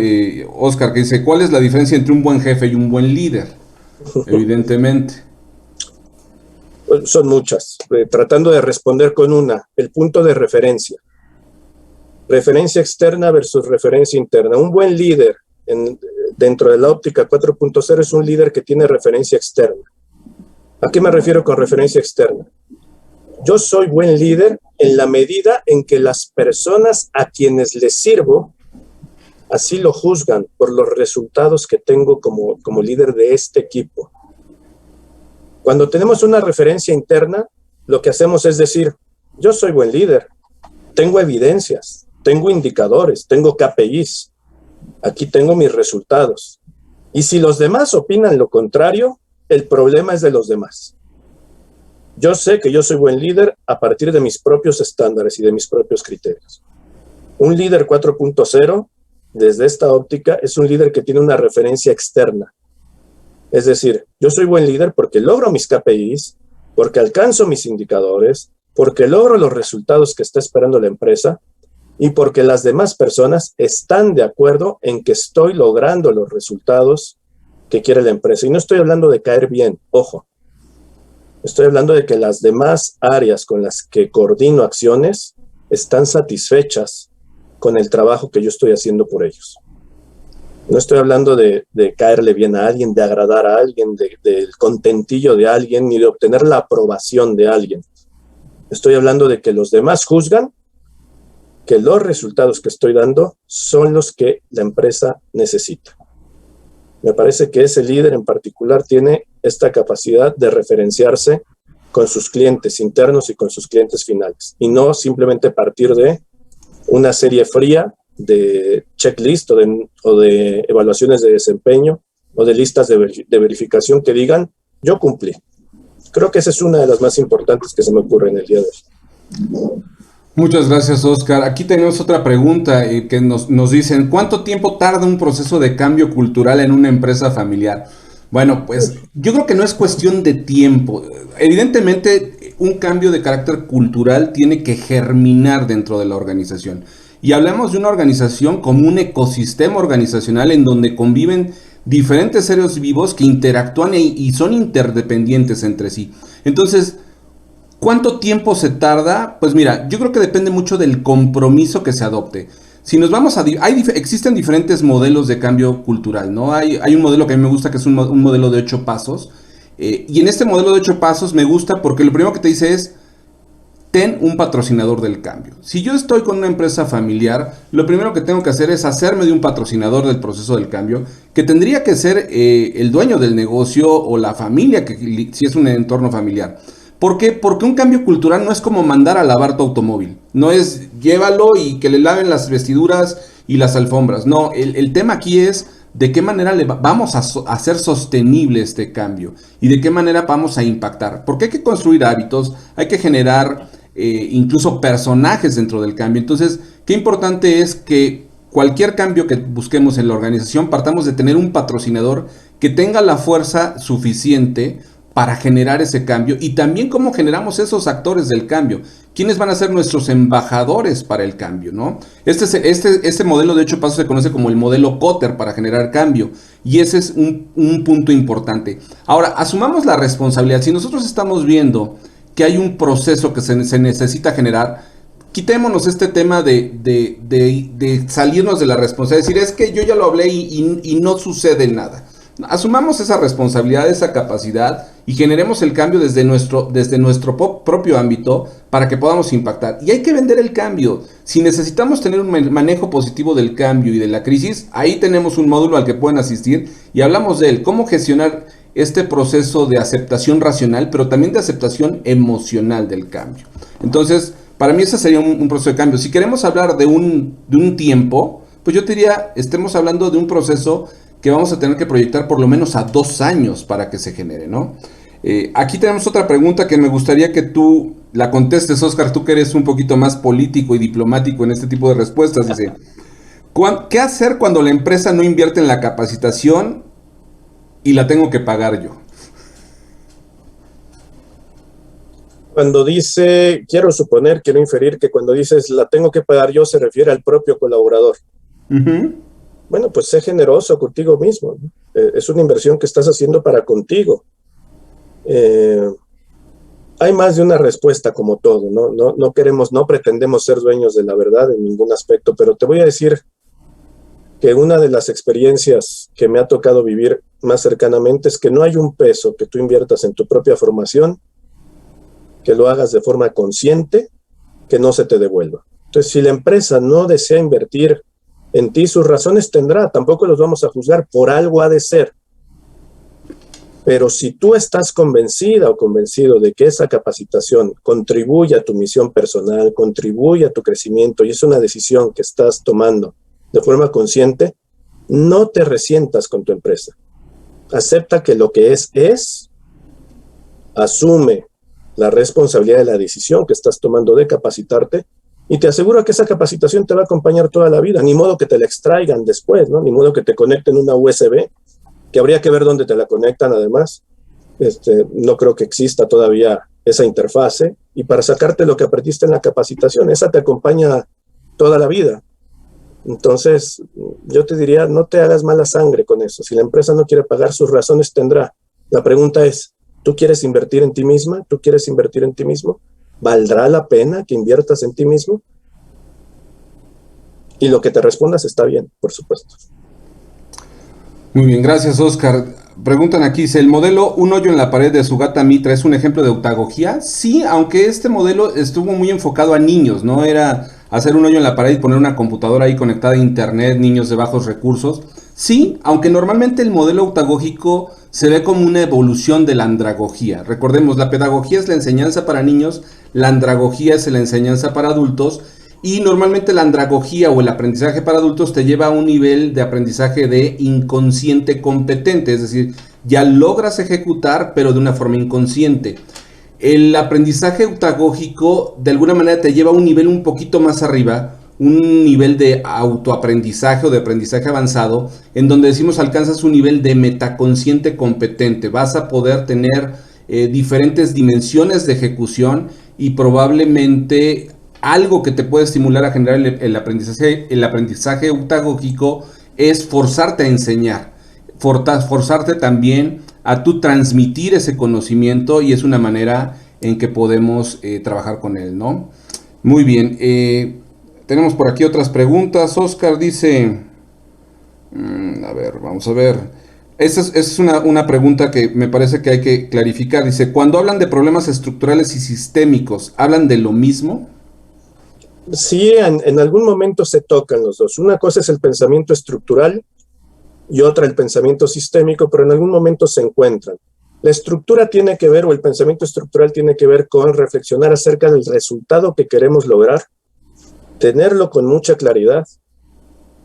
Oscar, que dice, ¿cuál es la diferencia entre un buen jefe y un buen líder? Evidentemente. Son muchas. Tratando de responder con el punto de referencia. Referencia externa versus referencia interna. Un buen líder dentro de la óptica 4.0 es un líder que tiene referencia externa. ¿A qué me refiero con referencia externa? Yo soy buen líder en la medida en que las personas a quienes les sirvo así lo juzgan por los resultados que tengo como líder de este equipo. Cuando tenemos una referencia interna, lo que hacemos es decir, yo soy buen líder, tengo evidencias, tengo indicadores, tengo KPIs, aquí tengo mis resultados. Y si los demás opinan lo contrario, el problema es de los demás. Yo sé que yo soy buen líder a partir de mis propios estándares y de mis propios criterios. Un líder 4.0, desde esta óptica, es un líder que tiene una referencia externa. Es decir, yo soy buen líder porque logro mis KPIs, porque alcanzo mis indicadores, porque logro los resultados que está esperando la empresa y porque las demás personas están de acuerdo en que estoy logrando los resultados que quiere la empresa. Y no estoy hablando de caer bien, ojo. Estoy hablando de que las demás áreas con las que coordino acciones están satisfechas con el trabajo que yo estoy haciendo por ellos. No estoy hablando de caerle bien a alguien, de agradar a alguien, del contentillo de alguien, ni de obtener la aprobación de alguien. Estoy hablando de que los demás juzgan que los resultados que estoy dando son los que la empresa necesita. Me parece que ese líder en particular tiene esta capacidad de referenciarse con sus clientes internos y con sus clientes finales, y no simplemente partir de una serie fría de checklist o de evaluaciones de desempeño o de listas de verificación que digan, yo cumplí. Creo que esa es una de las más importantes que se me ocurre en el día de hoy. Muchas gracias, Oscar. Aquí tenemos otra pregunta que nos dicen, ¿cuánto tiempo tarda un proceso de cambio cultural en una empresa familiar? Bueno, pues yo creo que no es cuestión de tiempo. Evidentemente, un cambio de carácter cultural tiene que germinar dentro de la organización. Y hablamos de una organización como un ecosistema organizacional en donde conviven diferentes seres vivos que interactúan y son interdependientes entre sí. Entonces, ¿cuánto tiempo se tarda? Pues mira, yo creo que depende mucho del compromiso que se adopte. Si nos vamos a... existen diferentes modelos de cambio cultural, ¿no? Hay un modelo que a mí me gusta que es un modelo de 8 pasos. Y en este modelo de 8 pasos me gusta porque lo primero que te dice es, ten un patrocinador del cambio. Si yo estoy con una empresa familiar, lo primero que tengo que hacer es hacerme de un patrocinador del proceso del cambio, que tendría que ser el dueño del negocio o la familia, si es un entorno familiar. ¿Por qué? Porque un cambio cultural no es como mandar a lavar tu automóvil. No es llévalo y que le laven las vestiduras y las alfombras. No, el tema aquí es de qué manera vamos a hacer sostenible este cambio y de qué manera vamos a impactar. Porque hay que construir hábitos, hay que generar incluso personajes dentro del cambio. Entonces, qué importante es que cualquier cambio que busquemos en la organización partamos de tener un patrocinador que tenga la fuerza suficiente para generar ese cambio y también cómo generamos esos actores del cambio. ¿Quiénes van a ser nuestros embajadores para el cambio, no? Este modelo de 8 pasos se conoce como el modelo Kotter para generar cambio y ese es un punto importante. Ahora, asumamos la responsabilidad. Si nosotros estamos viendo que hay un proceso que se necesita generar, quitémonos este tema de salirnos de la responsabilidad, decir, es que yo ya lo hablé y no sucede nada. Asumamos esa responsabilidad, esa capacidad y generemos el cambio desde nuestro propio ámbito para que podamos impactar. Y hay que vender el cambio. Si necesitamos tener un manejo positivo del cambio y de la crisis, ahí tenemos un módulo al que pueden asistir y hablamos de él, cómo gestionar este proceso de aceptación racional, pero también de aceptación emocional del cambio. Entonces, para mí ese sería un proceso de cambio. Si queremos hablar de un tiempo, pues yo te diría, estemos hablando de un proceso que vamos a tener que proyectar por lo menos a 2 años para que se genere, ¿no? Aquí tenemos otra pregunta que me gustaría que tú la contestes, Oscar, tú que eres un poquito más político y diplomático en este tipo de respuestas. Dice, ¿qué hacer cuando la empresa no invierte en la capacitación y la tengo que pagar yo? Cuando dice, quiero inferir que cuando dices la tengo que pagar yo se refiere al propio colaborador. Bueno, pues sé generoso contigo mismo, ¿no? Es una inversión que estás haciendo para contigo. Hay más de una respuesta como todo, ¿no? No pretendemos ser dueños de la verdad en ningún aspecto, pero te voy a decir que una de las experiencias que me ha tocado vivir más cercanamente es que no hay un peso que tú inviertas en tu propia formación, que lo hagas de forma consciente, que no se te devuelva. Entonces, si la empresa no desea invertir en ti, sus razones tendrá, tampoco los vamos a juzgar, por algo ha de ser. Pero si tú estás convencida o convencido de que esa capacitación contribuye a tu misión personal, contribuye a tu crecimiento y es una decisión que estás tomando de forma consciente, no te resientas con tu empresa. Acepta que lo que es, asume la responsabilidad de la decisión que estás tomando de capacitarte y te aseguro que esa capacitación te va a acompañar toda la vida. Ni modo que te la extraigan después, ¿no? Ni modo que te conecten una USB que habría que ver dónde te la conectan además. No creo que exista todavía esa interfase, y para sacarte lo que aprendiste en la capacitación, esa te acompaña toda la vida. Entonces, yo te diría, no te hagas mala sangre con eso. Si la empresa no quiere pagar, sus razones tendrá. La pregunta es, ¿tú quieres invertir en ti misma? ¿Tú quieres invertir en ti mismo? ¿Valdrá la pena que inviertas en ti mismo? Y lo que te respondas está bien, por supuesto. Muy bien, gracias, Oscar. Preguntan aquí, ¿el modelo Un hoyo en la pared de Sugata Mitra es un ejemplo de autagogía? Sí, aunque este modelo estuvo muy enfocado a niños, no era hacer un hoyo en la pared y poner una computadora ahí conectada a internet, niños de bajos recursos. Sí, aunque normalmente el modelo autagógico se ve como una evolución de la andragogía. Recordemos, la pedagogía es la enseñanza para niños, la andragogía es la enseñanza para adultos, y normalmente la andragogía o el aprendizaje para adultos te lleva a un nivel de aprendizaje de inconsciente competente, es decir, ya logras ejecutar pero de una forma inconsciente. El aprendizaje autagógico de alguna manera te lleva a un nivel un poquito más arriba, un nivel de autoaprendizaje o de aprendizaje avanzado, en donde decimos alcanzas un nivel de metaconsciente competente. Vas a poder tener diferentes dimensiones de ejecución, y probablemente algo que te puede estimular a generar el aprendizaje autagógico es forzarte a enseñar, forzarte también a tú transmitir ese conocimiento, y es una manera en que podemos trabajar con él, ¿no? Muy bien, tenemos por aquí otras preguntas. Oscar dice, a ver, vamos a ver. Esa es una pregunta que me parece que hay que clarificar. Dice, cuando hablan de problemas estructurales y sistémicos, ¿hablan de lo mismo? Sí, en algún momento se tocan los dos. Una cosa es el pensamiento estructural y otra el pensamiento sistémico, pero en algún momento se encuentran. La estructura tiene que ver, o el pensamiento estructural tiene que ver con reflexionar acerca del resultado que queremos lograr, tenerlo con mucha claridad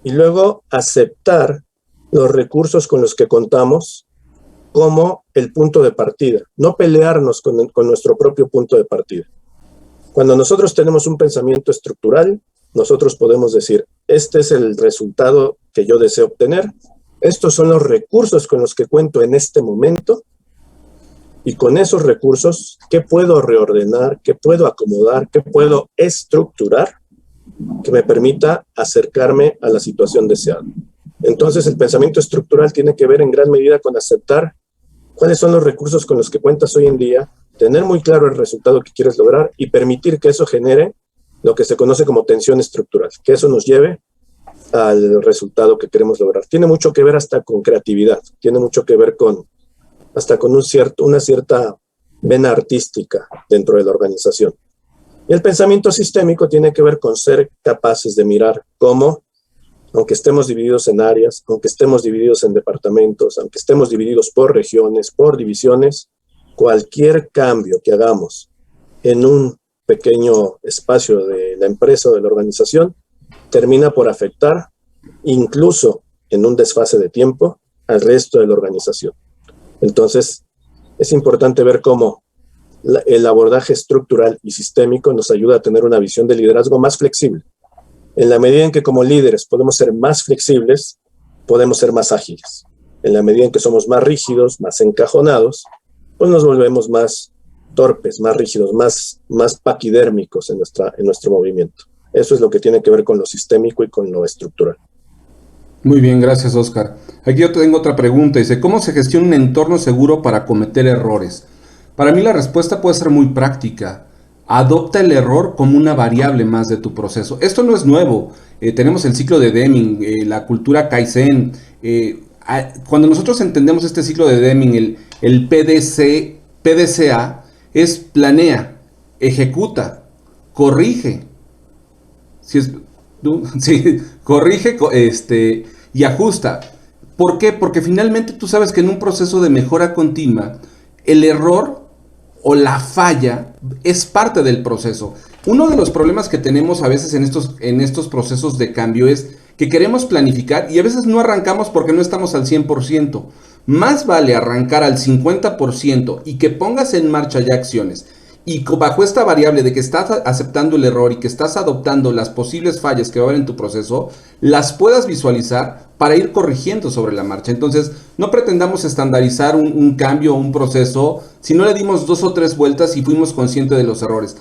y luego aceptar los recursos con los que contamos como el punto de partida, no pelearnos con nuestro propio punto de partida. Cuando nosotros tenemos un pensamiento estructural, nosotros podemos decir, este es el resultado que yo deseo obtener, estos son los recursos con los que cuento en este momento, y con esos recursos, ¿qué puedo reordenar? ¿Qué puedo acomodar? ¿Qué puedo estructurar que me permita acercarme a la situación deseada? Entonces, el pensamiento estructural tiene que ver en gran medida con aceptar cuáles son los recursos con los que cuentas hoy en día, tener muy claro el resultado que quieres lograr y permitir que eso genere lo que se conoce como tensión estructural, que eso nos lleve al resultado que queremos lograr. Tiene mucho que ver hasta con creatividad, tiene mucho que ver hasta con una cierta vena artística dentro de la organización. Y el pensamiento sistémico tiene que ver con ser capaces de mirar cómo, aunque estemos divididos en áreas, aunque estemos divididos en departamentos, aunque estemos divididos por regiones, por divisiones, cualquier cambio que hagamos en un pequeño espacio de la empresa o de la organización termina por afectar, incluso en un desfase de tiempo, al resto de la organización. Entonces, es importante ver cómo el abordaje estructural y sistémico nos ayuda a tener una visión de liderazgo más flexible. En la medida en que como líderes podemos ser más flexibles, podemos ser más ágiles. En la medida en que somos más rígidos, más encajonados, pues nos volvemos más torpes, más rígidos, más paquidérmicos en nuestro movimiento. Eso es lo que tiene que ver con lo sistémico y con lo estructural. Muy bien, gracias, Oscar. Aquí yo tengo otra pregunta. Dice, ¿cómo se gestiona un entorno seguro para cometer errores? Para mí la respuesta puede ser muy práctica. Adopta el error como una variable más de tu proceso. Esto no es nuevo. Tenemos el ciclo de Deming, la cultura Kaizen. Cuando nosotros entendemos este ciclo de Deming, el PDCA es planea, ejecuta, corrige. Sí, corrige y ajusta. ¿Por qué? Porque finalmente tú sabes que en un proceso de mejora continua, el error o la falla es parte del proceso. Uno de los problemas que tenemos a veces en estos procesos de cambio es que queremos planificar y a veces no arrancamos porque no estamos al 100%. Más vale arrancar al 50% y que pongas en marcha ya acciones y bajo esta variable de que estás aceptando el error y que estás adoptando las posibles fallas que va a haber en tu proceso, las puedas visualizar para ir corrigiendo sobre la marcha. Entonces, no pretendamos estandarizar un cambio o un proceso si no le dimos 2 o 3 vueltas y fuimos conscientes de los errores.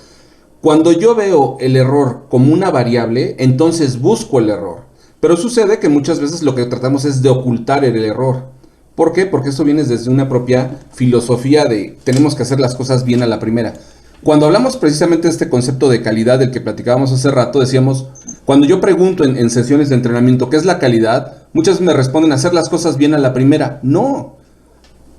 Cuando yo veo el error como una variable, entonces busco el error. Pero sucede que muchas veces lo que tratamos es de ocultar el error. ¿Por qué? Porque esto viene desde una propia filosofía de tenemos que hacer las cosas bien a la primera. Cuando hablamos precisamente de este concepto de calidad del que platicábamos hace rato, decíamos, cuando yo pregunto en sesiones de entrenamiento qué es la calidad, muchas me responden hacer las cosas bien a la primera. No,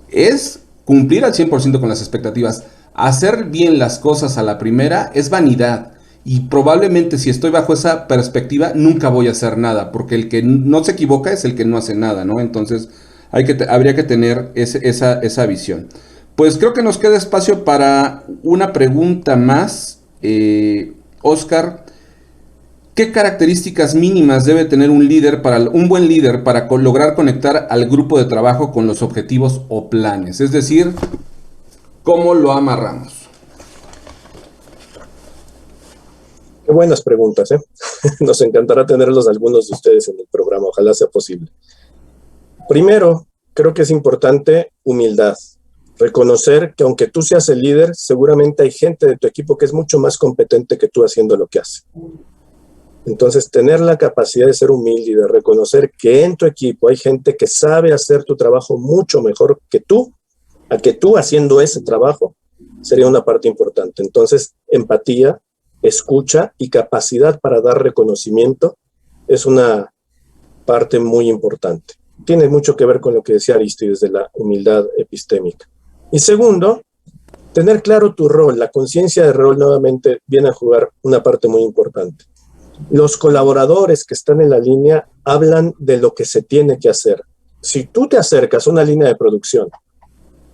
es cumplir al 100% con las expectativas. Hacer bien las cosas a la primera es vanidad. Y probablemente si estoy bajo esa perspectiva nunca voy a hacer nada, porque el que no se equivoca es el que no hace nada, ¿no? Entonces habría que tener esa visión. Pues creo que nos queda espacio para una pregunta más. Oscar, ¿qué características mínimas debe tener un buen líder para lograr conectar al grupo de trabajo con los objetivos o planes? Es decir, ¿cómo lo amarramos? Qué buenas preguntas, ¿eh? Nos encantará tenerlos algunos de ustedes en el programa, ojalá sea posible. Primero, creo que es importante humildad. Reconocer que aunque tú seas el líder, seguramente hay gente de tu equipo que es mucho más competente que tú haciendo lo que hace. Entonces, tener la capacidad de ser humilde y de reconocer que en tu equipo hay gente que sabe hacer tu trabajo mucho mejor que tú, a que tú haciendo ese trabajo, sería una parte importante. Entonces, empatía, escucha y capacidad para dar reconocimiento es una parte muy importante. Tiene mucho que ver con lo que decía Arístides de la humildad epistémica. Y segundo, tener claro tu rol. La conciencia de rol nuevamente viene a jugar una parte muy importante. Los colaboradores que están en la línea hablan de lo que se tiene que hacer. Si tú te acercas a una línea de producción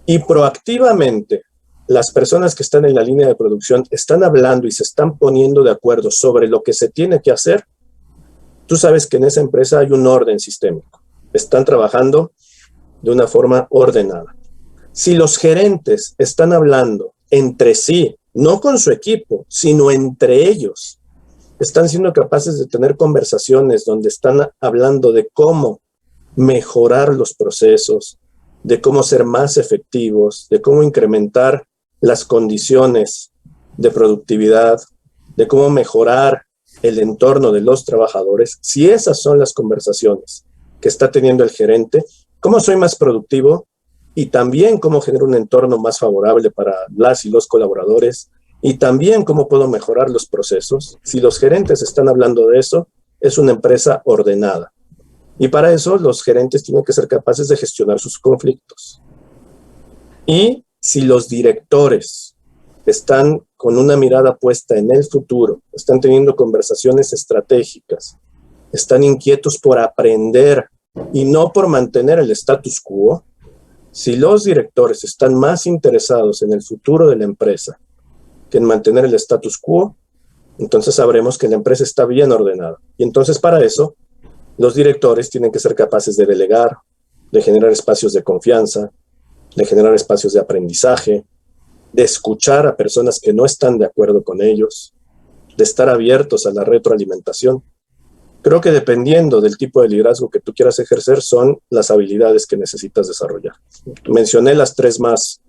y proactivamente las personas que están en la línea de producción están hablando y se están poniendo de acuerdo sobre lo que se tiene que hacer, tú sabes que en esa empresa hay un orden sistémico. Están trabajando de una forma ordenada. Si los gerentes están hablando entre sí, no con su equipo, sino entre ellos, están siendo capaces de tener conversaciones donde están hablando de cómo mejorar los procesos, de cómo ser más efectivos, de cómo incrementar las condiciones de productividad, de cómo mejorar el entorno de los trabajadores. Si esas son las conversaciones que está teniendo el gerente, cómo soy más productivo y también cómo genero un entorno más favorable para las y los colaboradores y también cómo puedo mejorar los procesos. Si los gerentes están hablando de eso, es una empresa ordenada. Y para eso los gerentes tienen que ser capaces de gestionar sus conflictos. Y si los directores están con una mirada puesta en el futuro, están teniendo conversaciones estratégicas, están inquietos por aprender y no por mantener el status quo, si los directores están más interesados en el futuro de la empresa que en mantener el status quo, entonces sabremos que la empresa está bien ordenada. Y entonces para eso, los directores tienen que ser capaces de delegar, de generar espacios de confianza, de generar espacios de aprendizaje, de escuchar a personas que no están de acuerdo con ellos, de estar abiertos a la retroalimentación. Creo que dependiendo del tipo de liderazgo que tú quieras ejercer, son las habilidades que necesitas desarrollar. Mencioné las 3 más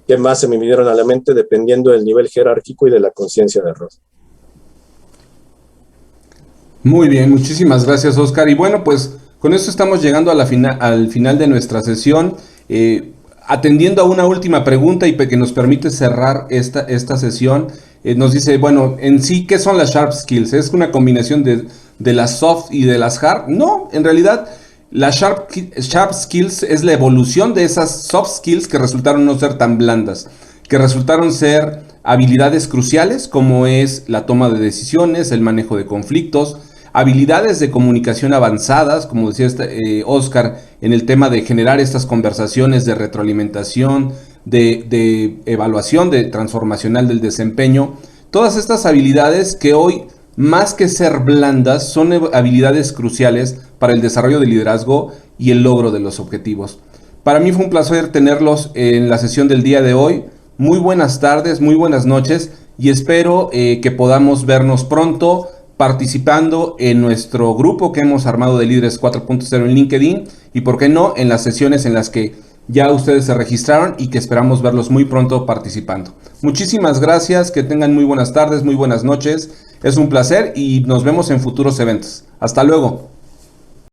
que más se me vinieron a la mente dependiendo del nivel jerárquico y de la conciencia de rol. Muy bien, muchísimas gracias, Oscar. Y bueno, pues con esto estamos llegando al final de nuestra sesión. Atendiendo a una última pregunta y que nos permite cerrar esta sesión, nos dice, bueno, en sí, ¿qué son las Sharp Skills? ¿Es una combinación de las soft y de las hard? No, en realidad, las Sharp Skills es la evolución de esas soft skills que resultaron no ser tan blandas, que resultaron ser habilidades cruciales como es la toma de decisiones, el manejo de conflictos, habilidades de comunicación avanzadas, como decía Oscar, en el tema de generar estas conversaciones de retroalimentación, de evaluación de transformacional del desempeño. Todas estas habilidades que hoy, más que ser blandas, son habilidades cruciales para el desarrollo del liderazgo y el logro de los objetivos. Para mí fue un placer tenerlos en la sesión del día de hoy. muy buenas tardes, muy buenas noches y espero que podamos vernos pronto participando en nuestro grupo que hemos armado de Líderes 4.0 en LinkedIn y por qué no en las sesiones en las que ya ustedes se registraron y que esperamos verlos muy pronto participando. Muchísimas gracias, que tengan muy buenas tardes, muy buenas noches, es un placer y nos vemos en futuros eventos. Hasta luego.